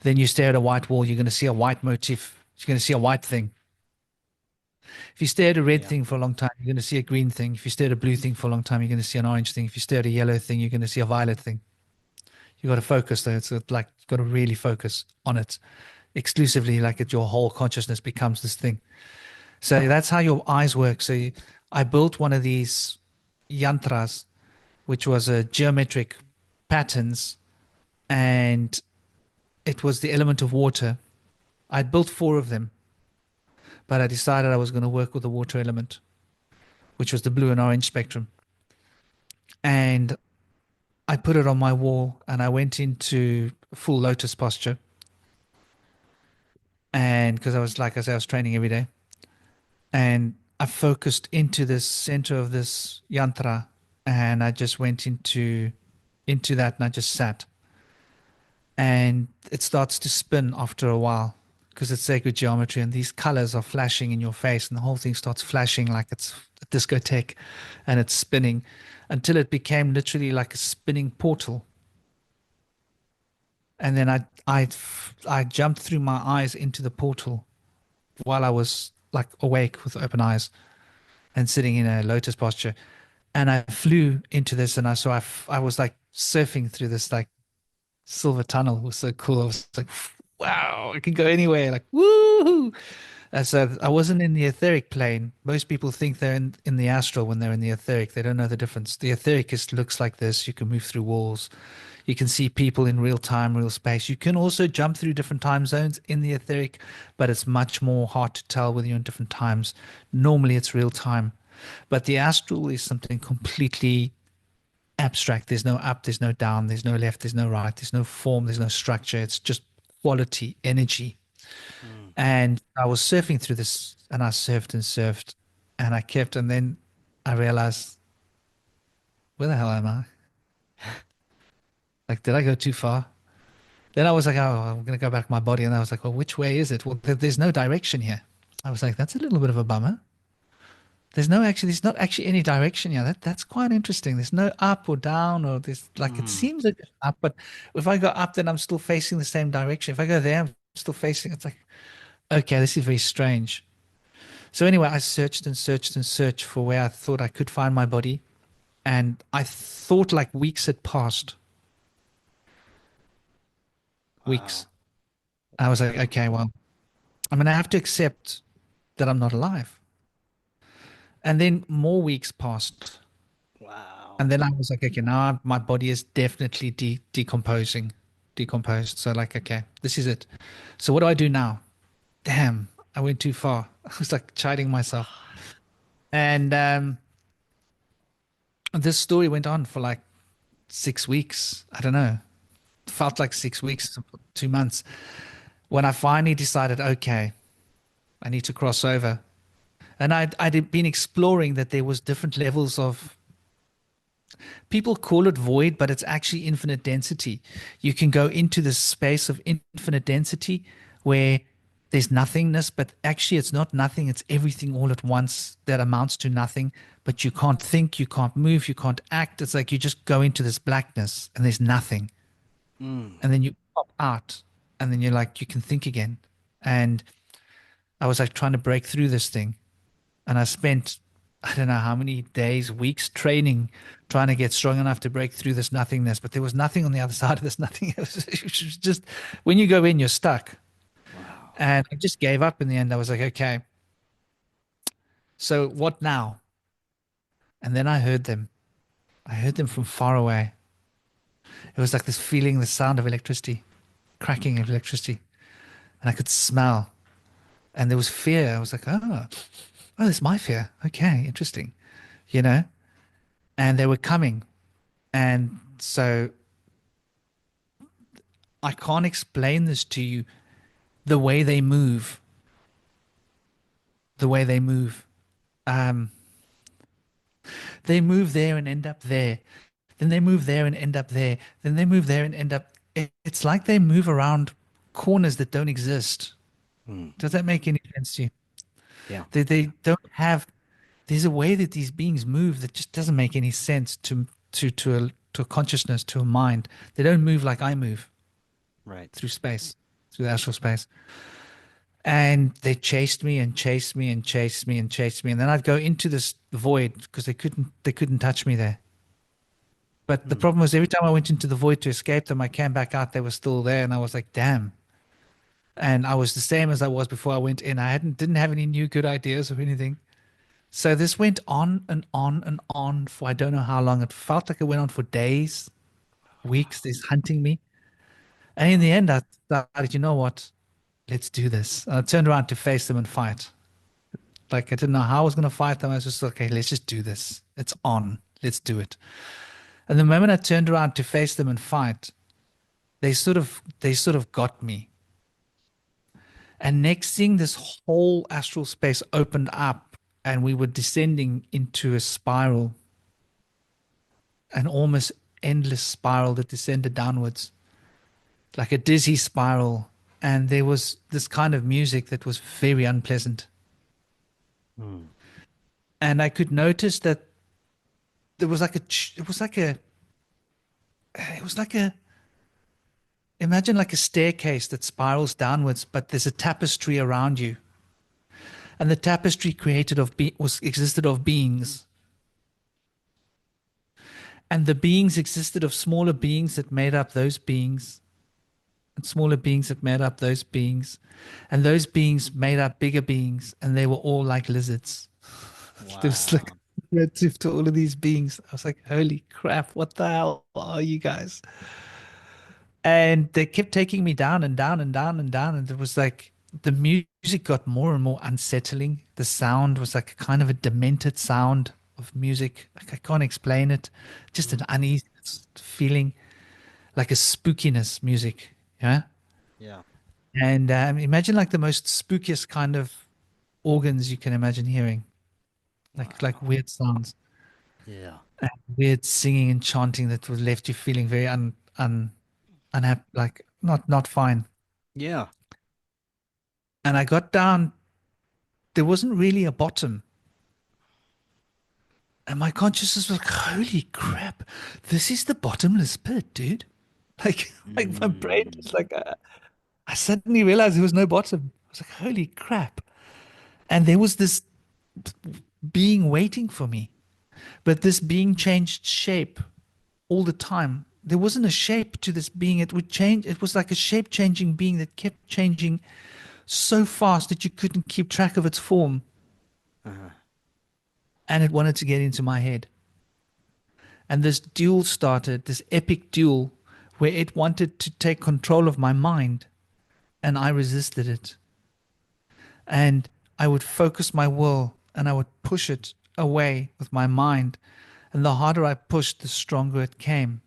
then you stare at a white wall, you're going to see a white motif. You're going to see a white thing. If you stare at a red thing for a long time, you're going to see a green thing. If you stare at a blue thing for a long time, you're going to see an orange thing. If you stare at a yellow thing, you're going to see a violet thing. You've got to focus though. It's like you've got to really focus on it exclusively, like your whole consciousness becomes this thing. So that's how your eyes work. So I built one of these yantras, which was a geometric patterns, and it was the element of water. I'd built 4 of them, but I decided I was going to work with the water element, which was the blue and orange spectrum. And I put it on my wall and I went into full lotus posture. And because I was, like I said, I was training every day. And I focused into this center of this yantra, and I just went into that, and I just sat. And it starts to spin after a while because it's sacred geometry, and these colors are flashing in your face, and the whole thing starts flashing like it's a discotheque, and it's spinning until it became literally like a spinning portal. And then I jumped through my eyes into the portal while I was like awake with open eyes and sitting in a lotus posture. And I flew into this, and I was like surfing through this like silver tunnel. It was so cool. I was like, wow, I can go anywhere. Like, woo! And so I wasn't in the etheric plane. Most people think they're in the astral when they're in the etheric. They don't know the difference. The etheric is, looks like this. You can move through walls. You can see people in real time, real space. You can also jump through different time zones in the etheric, but it's much more hard to tell whether you're in different times. Normally, it's real time. But the astral is something completely abstract. There's no up, there's no down, there's no left, there's no right, there's no form, there's no structure. It's just quality, energy. Mm. And I was surfing through this, and I surfed and surfed, and I kept, and then I realized, where the hell am I? Like, did I go too far? Then I was like, oh, I'm going to go back to my body. And I was like, well, which way is it? Well, there's no direction here. I was like, that's a little bit of a bummer. There's not actually any direction here. That's quite interesting. There's no up or down, or there's like, it Mm. seems like it's up, but if I go up, then I'm still facing the same direction. If I go there, I'm still facing, it's like, okay, this is very strange. So anyway, I searched and searched and searched for where I thought I could find my body. And I thought like weeks had passed, weeks. Wow. I was like, okay, well, I'm going to have to accept that I'm not alive. And then more weeks passed. Wow. And then I was like, okay, now my body is definitely decomposed. So like, okay, this is it. So what do I do now? Damn, I went too far. I was like chiding myself. And this story went on for like 6 weeks. I don't know. It felt like 6 weeks, 2 months. When I finally decided, okay, I need to cross over. And I'd been exploring that there was different levels of, people call it void, but it's actually infinite density. You can go into this space of infinite density where there's nothingness, but actually it's not nothing. It's everything all at once that amounts to nothing, but you can't think, you can't move, you can't act. It's like you just go into this blackness and there's nothing. Mm. And then you pop out, and then you're like, you can think again. And I was like trying to break through this thing. And I spent, I don't know how many days, weeks training, trying to get strong enough to break through this nothingness. But there was nothing on the other side of this nothing. It was just, when you go in, you're stuck. Wow. And I just gave up in the end. I was like, okay, so what now? And then I heard them. I heard them from far away. It was like this feeling, the sound of electricity, cracking of electricity. And I could smell. And there was fear. I was like, oh, that's my fear. Okay, interesting. You know? And they were coming. And so I can't explain this to you. The way they move, the way they move. Um, they move there and end up there. Then they move there and end up there. Then they move there and end up. It's like they move around corners that don't exist. Mm. Does that make any sense to you? Yeah. They don't have. There's a way that these beings move that just doesn't make any sense to a consciousness, to a mind. They don't move like I move Right. through space, through the astral space. And they chased me and chased me and chased me and chased me. And then I'd go into this void because they couldn't touch me there. But the Mm. problem was every time I went into the void to escape them, I came back out, they were still there. And I was like, damn. And I was the same as I was before I went in. I didn't have any new good ideas or anything. So this went on and on and on for I don't know how long. It felt like it went on for days, weeks. They's hunting me. And in Wow. the end, I decided, you know what? Let's do this. And I turned around to face them and fight. Like I didn't know how I was going to fight them. I was just like, okay, let's just do this. It's on. Let's do it. And the moment I turned around to face them and fight, they sort of got me. And next thing, this whole astral space opened up and we were descending into a spiral, an almost endless spiral that descended downwards, like a dizzy spiral. And there was this kind of music that was very unpleasant. Mm. And I could notice that there was like a, it was like a, it was like a, imagine like a staircase that spirals downwards, but there's a tapestry around you. And the tapestry created of was existed of beings. And the beings existed of smaller beings that made up those beings, and smaller beings that made up those beings, and those beings made up bigger beings, and they were all like lizards. There was like Wow. relative to all of these beings. I was like, holy crap, what the hell are you guys? And they kept taking me down and down and down and down. And there was like the music got more and more unsettling. The sound was like a kind of a demented sound of music. Like I can't explain it. Just an Mm. uneasy feeling, like a spookiness music. Yeah. Yeah. And imagine like the most spookiest kind of organs you can imagine hearing, like Wow. weird sounds, Yeah. and weird singing and chanting that was left you feeling very unhappy, like not fine. Yeah. And I got down, there wasn't really a bottom. And my consciousness was like, holy crap, this is the bottomless pit, dude. Like, like my brain Mm. was like, I suddenly realized there was no bottom. I was like, holy crap. And there was this being waiting for me. But this being changed shape all the time. There wasn't a shape to this being. It would change. It was like a shape changing being that kept changing so fast that you couldn't keep track of its form. Uh-huh. And it wanted to get into my head. And this duel started, this epic duel, where it wanted to take control of my mind. And I resisted it. And I would focus my will and I would push it away with my mind. And the harder I pushed, the stronger it came.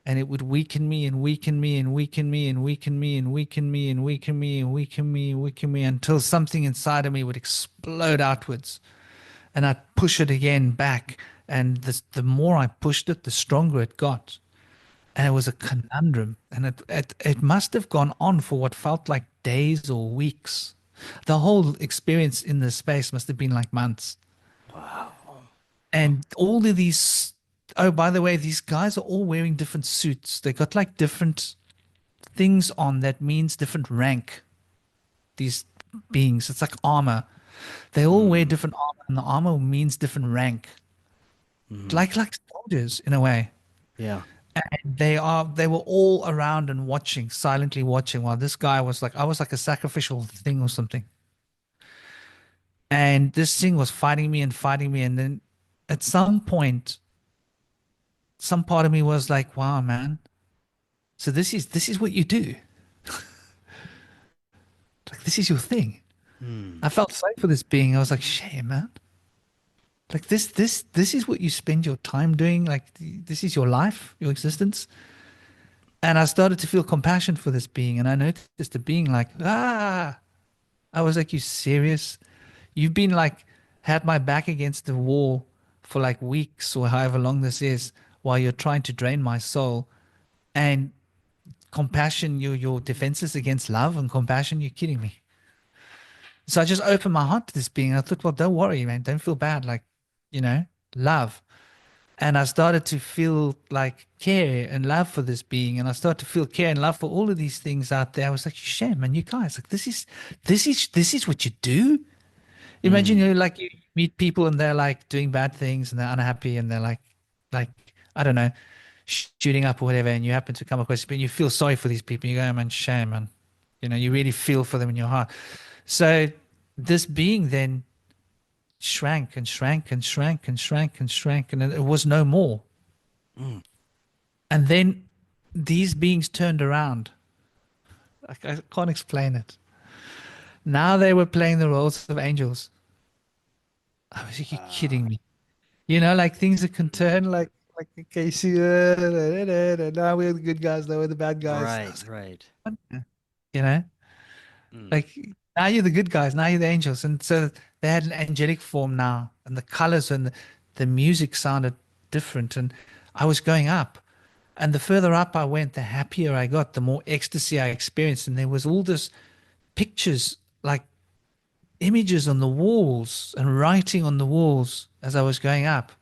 And it would weaken me and weaken me and weaken me and weaken me and weaken me and weaken me and weaken me and weaken me until something inside of me would explode outwards. And I'd push it again back. And the more I pushed it, the stronger it got. And it was a conundrum. And it must have gone on for what felt like days or weeks. The whole experience in the space must have been like months. Wow. And all of these, oh, by the way, these guys are all wearing different suits. They got like different things on that means different rank. These beings, it's like armor. They all wear Mm. different armor, and the armor means different rank, Mm. like soldiers in a way. Yeah. And they were all around and watching, silently watching, while this guy was like, I was like a sacrificial thing or something. And this thing was fighting me and fighting me, and then at some point, some part of me was like, wow, man. So this is what you do. Like this is your thing. Mm. I felt sorry for this being. I was like, shame, man. Like this is what you spend your time doing. Like this is your life, your existence. And I started to feel compassion for this being, and I noticed the being like, ah. I was like, you serious? You've been like had my back against the wall for like weeks or however long this is, while you're trying to drain my soul. And compassion, your defenses against love and compassion, you're kidding me. So I just opened my heart to this being. I thought, well, don't worry, man. Don't feel bad. Like, you know, love. And I started to feel like care and love for this being. And I started to feel care and love for all of these things out there. I was like, shit, man, you guys, like this is what you do. Imagine Mm. like you meet people and they're like doing bad things and they're unhappy and they're like, I don't know, shooting up or whatever. And you happen to come across people and you feel sorry for these people. You go, oh, man, shame, man. You know, you really feel for them in your heart. So this being then shrank and shrank and shrank and shrank and shrank, and it was no more. Mm. And then these beings turned around. I can't explain it. Now they were playing the roles of angels. I was like, you Wow. kidding me? You know, like things that can turn like okay, see, now we're the good guys, now we're the bad guys. I Right. was Right. like, you know? Mm. Like now you're the good guys, now you're the angels. And so they had an angelic form now, and the colors and the music sounded different. And I was going up. And the further up I went, the happier I got, the more ecstasy I experienced. And there was all this pictures, like images on the walls and writing on the walls as I was going up.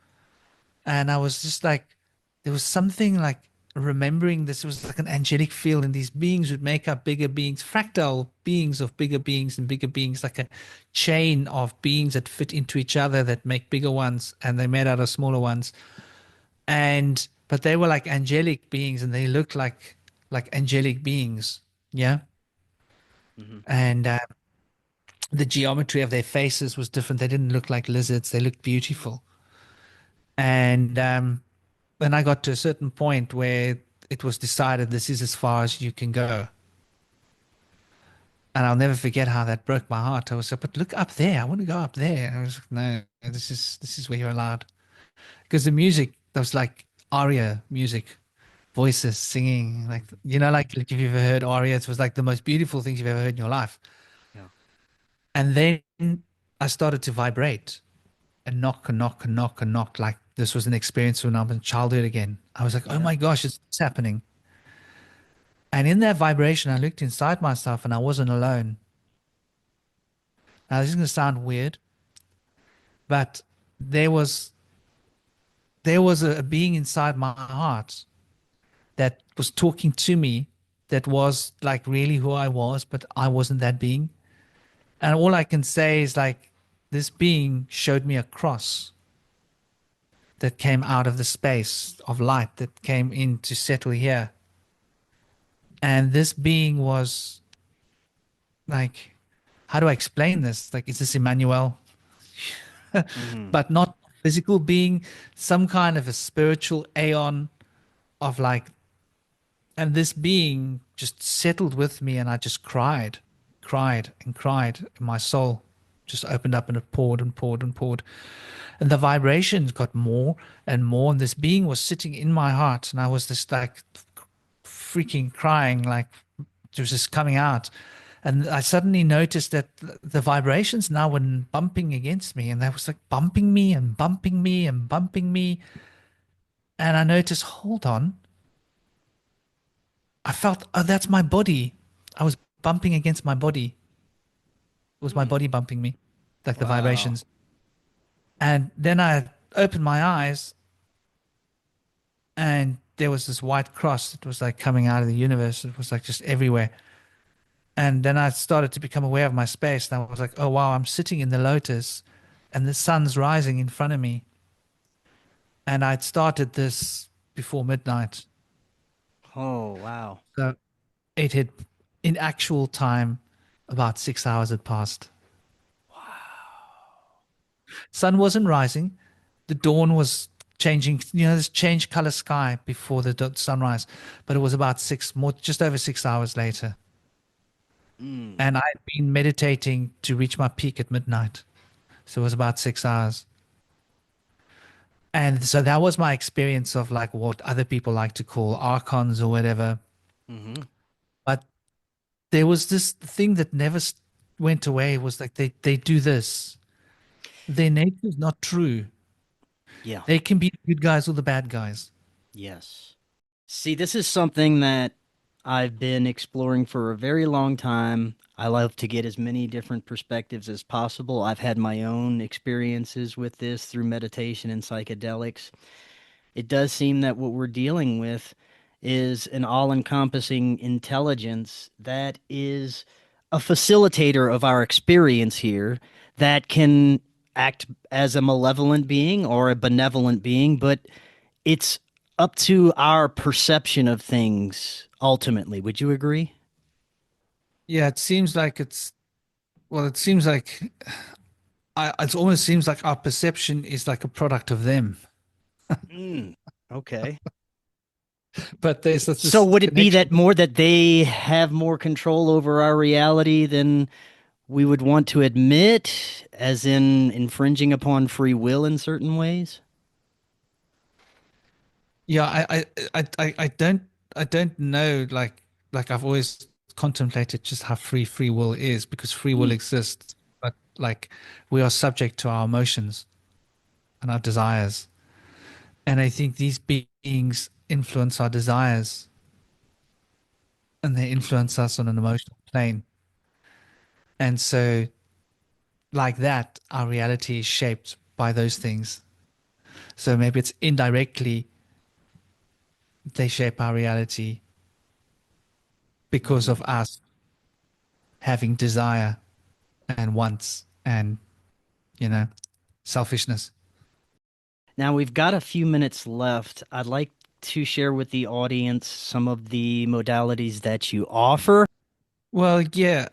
And I was just like, there was something like remembering this was like an angelic field, and these beings would make up bigger beings, fractal beings of bigger beings and bigger beings, like a chain of beings that fit into each other that make bigger ones, and they made out of smaller ones. And but they were like angelic beings, and they looked like angelic beings, yeah. Hmm. And the geometry of their faces was different. They didn't look like lizards; they looked beautiful. And then I got to a certain point where it was decided this is as far as you can go. And I'll never forget how that broke my heart. I was like, but look up there. I want to go up there. I was like, no, this is where you're allowed. Because the music, that was like aria music, voices singing, like like if you've ever heard aria, it was like the most beautiful things you've ever heard in your life. Yeah. And then I started to vibrate and knock and knock and knock and knock. Like this was an experience when I was in childhood again. I was like, oh Yeah. my gosh, it's happening. And in that vibration, I looked inside myself and I wasn't alone. Now, this is going to sound weird, but there was there was a being inside my heart that was talking to me that was like really who I was, but I wasn't that being. And all I can say is like this being showed me a cross that came out of the space of light that came in to settle here. And this being was like, how do I explain this? Like, is this Emmanuel? Hmm. But not physical being, some kind of a spiritual aeon of like, and this being just settled with me, and I just cried, cried and cried, and my soul just opened up, and it poured and poured and poured. And the vibrations got more and more, and this being was sitting in my heart, and I was just like freaking crying, like it was just coming out. And I suddenly noticed that the vibrations now were bumping against me, and they was like bumping me and bumping me and bumping me. And I noticed, hold on, I felt, oh, that's my body. I was bumping against my body. It was my Mm. body bumping me, like the Wow. vibrations. And then I opened my eyes, and there was this white cross that was like coming out of the universe. It was like just everywhere. And then I started to become aware of my space. And I was like, oh, wow, I'm sitting in the lotus and the sun's rising in front of me. And I'd started this before midnight. Oh, wow. So it had, in actual time, about 6 hours had passed. Sun wasn't rising. The dawn was changing, this change color sky before the sunrise. But it was about just over 6 hours later. Mm. And I'd been meditating to reach my peak at midnight. So it was about 6 hours. And so that was my experience of like what other people like to call archons or whatever. Hmm. But there was this thing that never went away, was like they do this. Their nature is not true. Yeah. They can be the good guys or the bad guys. Yes. See, this is something that I've been exploring for a very long time. I love to get as many different perspectives as possible. I've had my own experiences with this through meditation and psychedelics. It does seem that what we're dealing with is an all encompassing intelligence that is a facilitator of our experience here that can act as a malevolent being or a benevolent being, but it's up to our perception of things ultimately. Would you agree? Yeah, it seems like it seems like it almost seems like our perception is like a product of them. Mm, okay. But there's So this would it be that connection. more that they have more control over our reality than we would want to admit, as in infringing upon free will in certain ways? Yeah, I don't know, like I've always contemplated just how free will is, because free will exists, but like we are subject to our emotions and our desires. And I think these beings influence our desires, and they influence us on an emotional plane. And so, like that, our reality is shaped by those things. So maybe it's indirectly they shape our reality because of us having desire and wants and, you know, selfishness. Now we've got a few minutes left. I'd like to share with the audience some of the modalities that you offer. Well, yeah,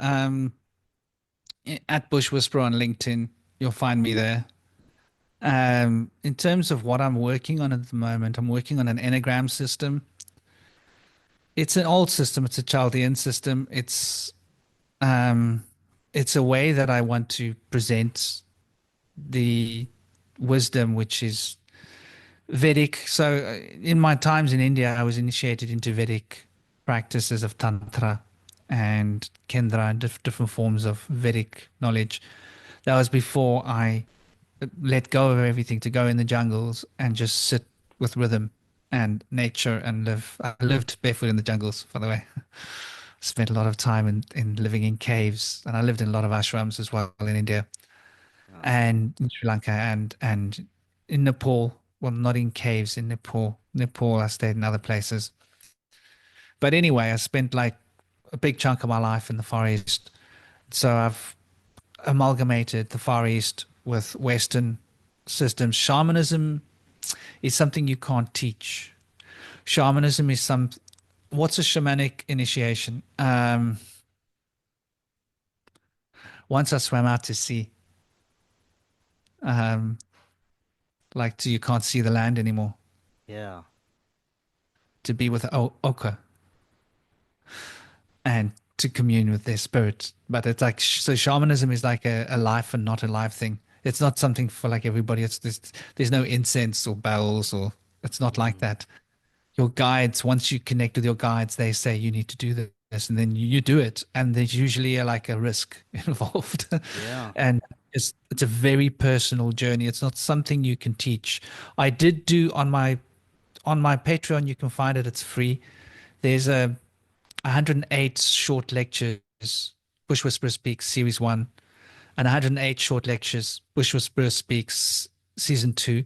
at BushWhisperer on LinkedIn, you'll find me there. In terms of what I'm working on at the moment, I'm working on an Enneagram system. It's an old system. It's a Chaldean system. It's a way that I want to present the wisdom, which is Vedic. So, in my times in India, I was initiated into Vedic practices of Tantra and Kendra and different forms of Vedic knowledge. That was before I let go of everything to go in the jungles and just sit with rhythm and nature and live. I lived barefoot in the jungles, by the way. Spent a lot of time in living in caves, and I lived in a lot of ashrams as well in India and in Sri Lanka and in Nepal. Well, not in caves in Nepal. Nepal, I stayed in other places. But anyway, I spent like a big chunk of my life in the Far East. So I've amalgamated the Far East with Western systems. Shamanism is something you can't teach. Shamanism is what's a shamanic initiation? Once I swam out to sea, um, you can't see the land anymore. Yeah. To be with Oka and to commune with their spirit. But it's like, so shamanism is like a life and not a life thing. It's not something for like everybody. There's no incense or bells, or it's not like that. Your guides, once you connect with your guides, they say you need to do this, and then you do it. And there's usually like a risk involved. Yeah. And it's a very personal journey. It's not something you can teach. I did do on my Patreon, you can find it. It's free. There's a 108 short lectures, Bush Whisperer Speaks Series 1, and 108 short lectures, Bush Whisperer Speaks Season 2.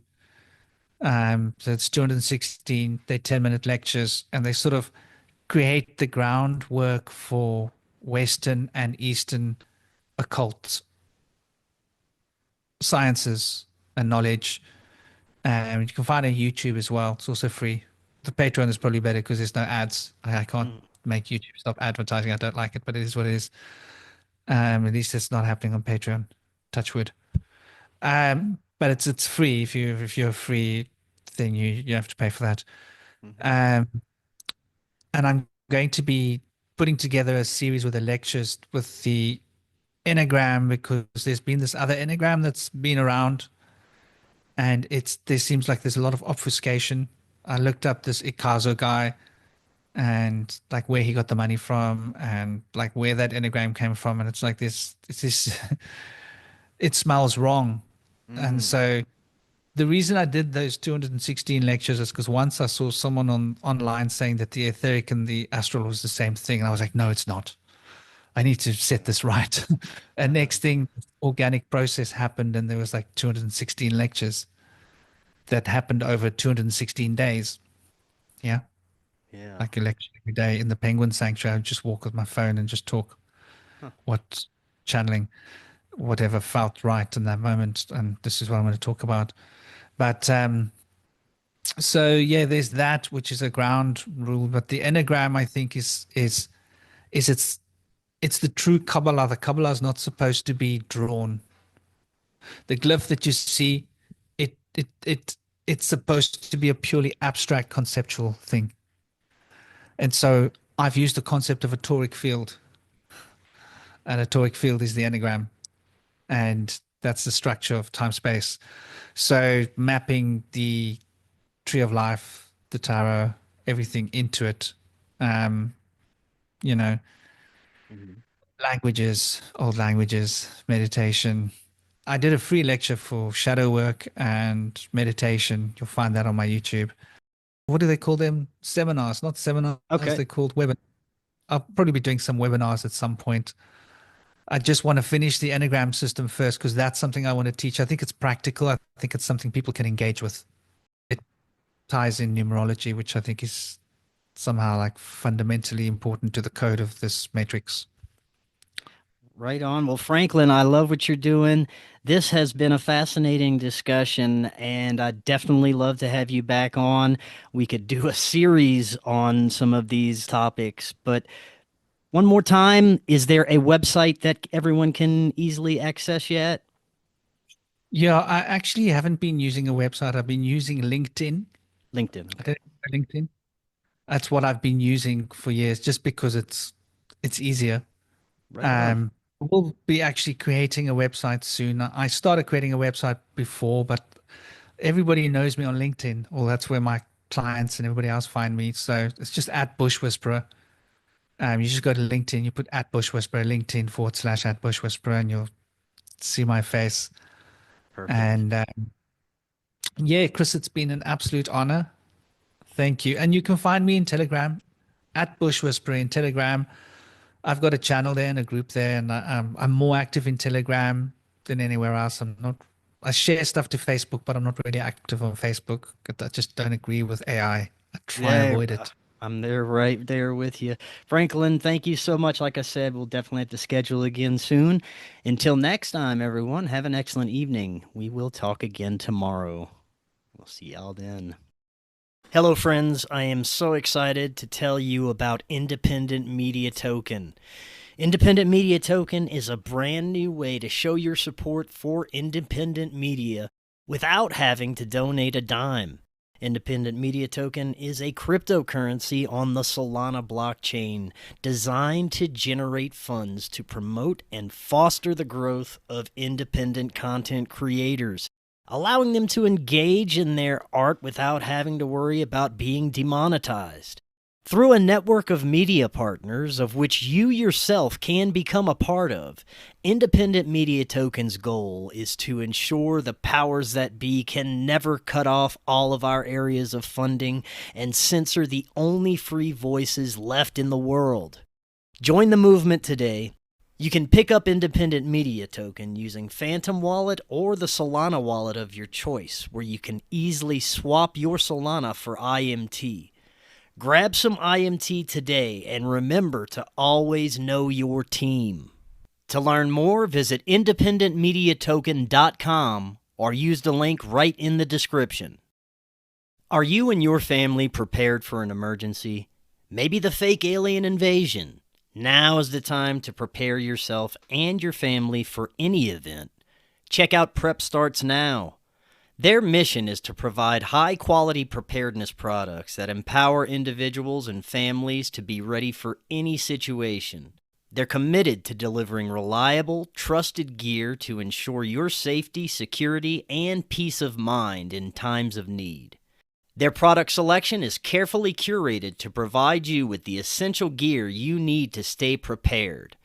So it's 216, they're 10-minute lectures, and they sort of create the groundwork for Western and Eastern occult sciences and knowledge. You can find it on YouTube as well. It's also free. The Patreon is probably better because there's no ads. I can't make YouTube stop advertising. I don't like it, but it is what it is. At least it's not happening on Patreon. Touch wood. But it's free. If you're a free thing, you have to pay for that. And I'm going to be putting together a series with the lectures with the Enneagram, because there's been this other Enneagram that's been around, and there seems like there's a lot of obfuscation. I looked up this Ikazo guy and like where he got the money from and like where that Enneagram came from, and it's like this it smells wrong. And so the reason I did those 216 lectures is because once I saw someone online saying that the etheric and the astral was the same thing, and I was like, no, it's not. I need to set this right. And next thing, organic process happened, and there was like 216 lectures that happened over 216 days. Yeah. Yeah. Like a lecture every day in the Penguin Sanctuary. I would just walk with my phone and just talk what channeling, whatever felt right in that moment. And this is what I'm going to talk about. But so yeah, there's that, which is a ground rule. But the Enneagram, I think, is it's the true Kabbalah. The Kabbalah is not supposed to be drawn. The glyph that you see, it's supposed to be a purely abstract conceptual thing. And so I've used the concept of a toric field, and a toric field is the Enneagram, and that's the structure of time space. So mapping the tree of life, the tarot, everything into it, you know, Mhm. languages, old languages, meditation. I did a free lecture for shadow work and meditation. You'll find that on my YouTube. What do they call them? Seminars, not seminars. Okay. They're called webinars. I'll probably be doing some webinars at some point. I just want to finish the Enneagram system first because that's something I want to teach. I think it's practical. I think it's something people can engage with. It ties in numerology, which I think is somehow like fundamentally important to the code of this matrix. Right on. Well, Franklin, I love what you're doing. This has been a fascinating discussion, and I'd definitely love to have you back on. We could do a series on some of these topics, but one more time, is there a website that everyone can easily access yet? Yeah, I actually haven't been using a website. I've been using LinkedIn. LinkedIn. I Okay. don't know LinkedIn. That's what I've been using for years, just because it's easier. Right on. We'll be actually creating a website soon. I started creating a website before, but everybody knows me on LinkedIn, or that's where my clients and everybody else find me. So it's just at Bush Whisperer. You just go to LinkedIn, you put at Bush Whisperer, LinkedIn / at Bush Whisperer, and you'll see my face. Perfect. And yeah, Chris, it's been an absolute honor. Thank you. And you can find me in Telegram at Bush Whisperer in Telegram. I've got a channel there and a group there, and I'm more active in Telegram than anywhere else. I'm not. I share stuff to Facebook, but I'm not really active on Facebook. I just don't agree with AI. I try and Yeah, avoid it. I'm there right there with you. Franklin, thank you so much. Like I said, we'll definitely have to schedule again soon. Until next time, everyone, have an excellent evening. We will talk again tomorrow. We'll see y'all then. Hello, friends. I am so excited to tell you about Independent Media Token. Independent Media Token is a brand new way to show your support for independent media without having to donate a dime. Independent Media Token is a cryptocurrency on the Solana blockchain designed to generate funds to promote and foster the growth of independent content creators, allowing them to engage in their art without having to worry about being demonetized. Through a network of media partners, of which you yourself can become a part of, Independent Media Token's goal is to ensure the powers that be can never cut off all of our areas of funding and censor the only free voices left in the world. Join the movement today. You can pick up Independent Media Token using Phantom Wallet or the Solana wallet of your choice, where you can easily swap your Solana for IMT. Grab some IMT today and remember to always know your team. To learn more, visit independentmediatoken.com or use the link right in the description. Are you and your family prepared for an emergency? Maybe the fake alien invasion? Now is the time to prepare yourself and your family for any event. Check out Prep Starts Now. Their mission is to provide high-quality preparedness products that empower individuals and families to be ready for any situation. They're committed to delivering reliable, trusted gear to ensure your safety, security, and peace of mind in times of need. Their product selection is carefully curated to provide you with the essential gear you need to stay prepared.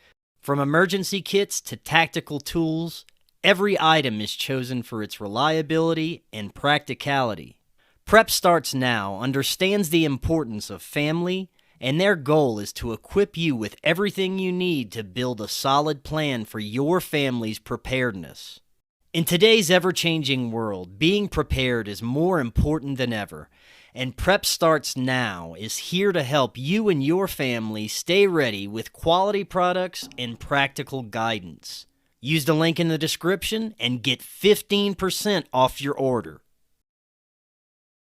From emergency kits to tactical tools, every item is chosen for its reliability and practicality. Prep Starts Now understands the importance of family, and their goal is to equip you with everything you need to build a solid plan for your family's preparedness. In today's ever-changing world, being prepared is more important than ever, and Prep Starts Now is here to help you and your family stay ready with quality products and practical guidance. Use the link in the description and get 15% off your order.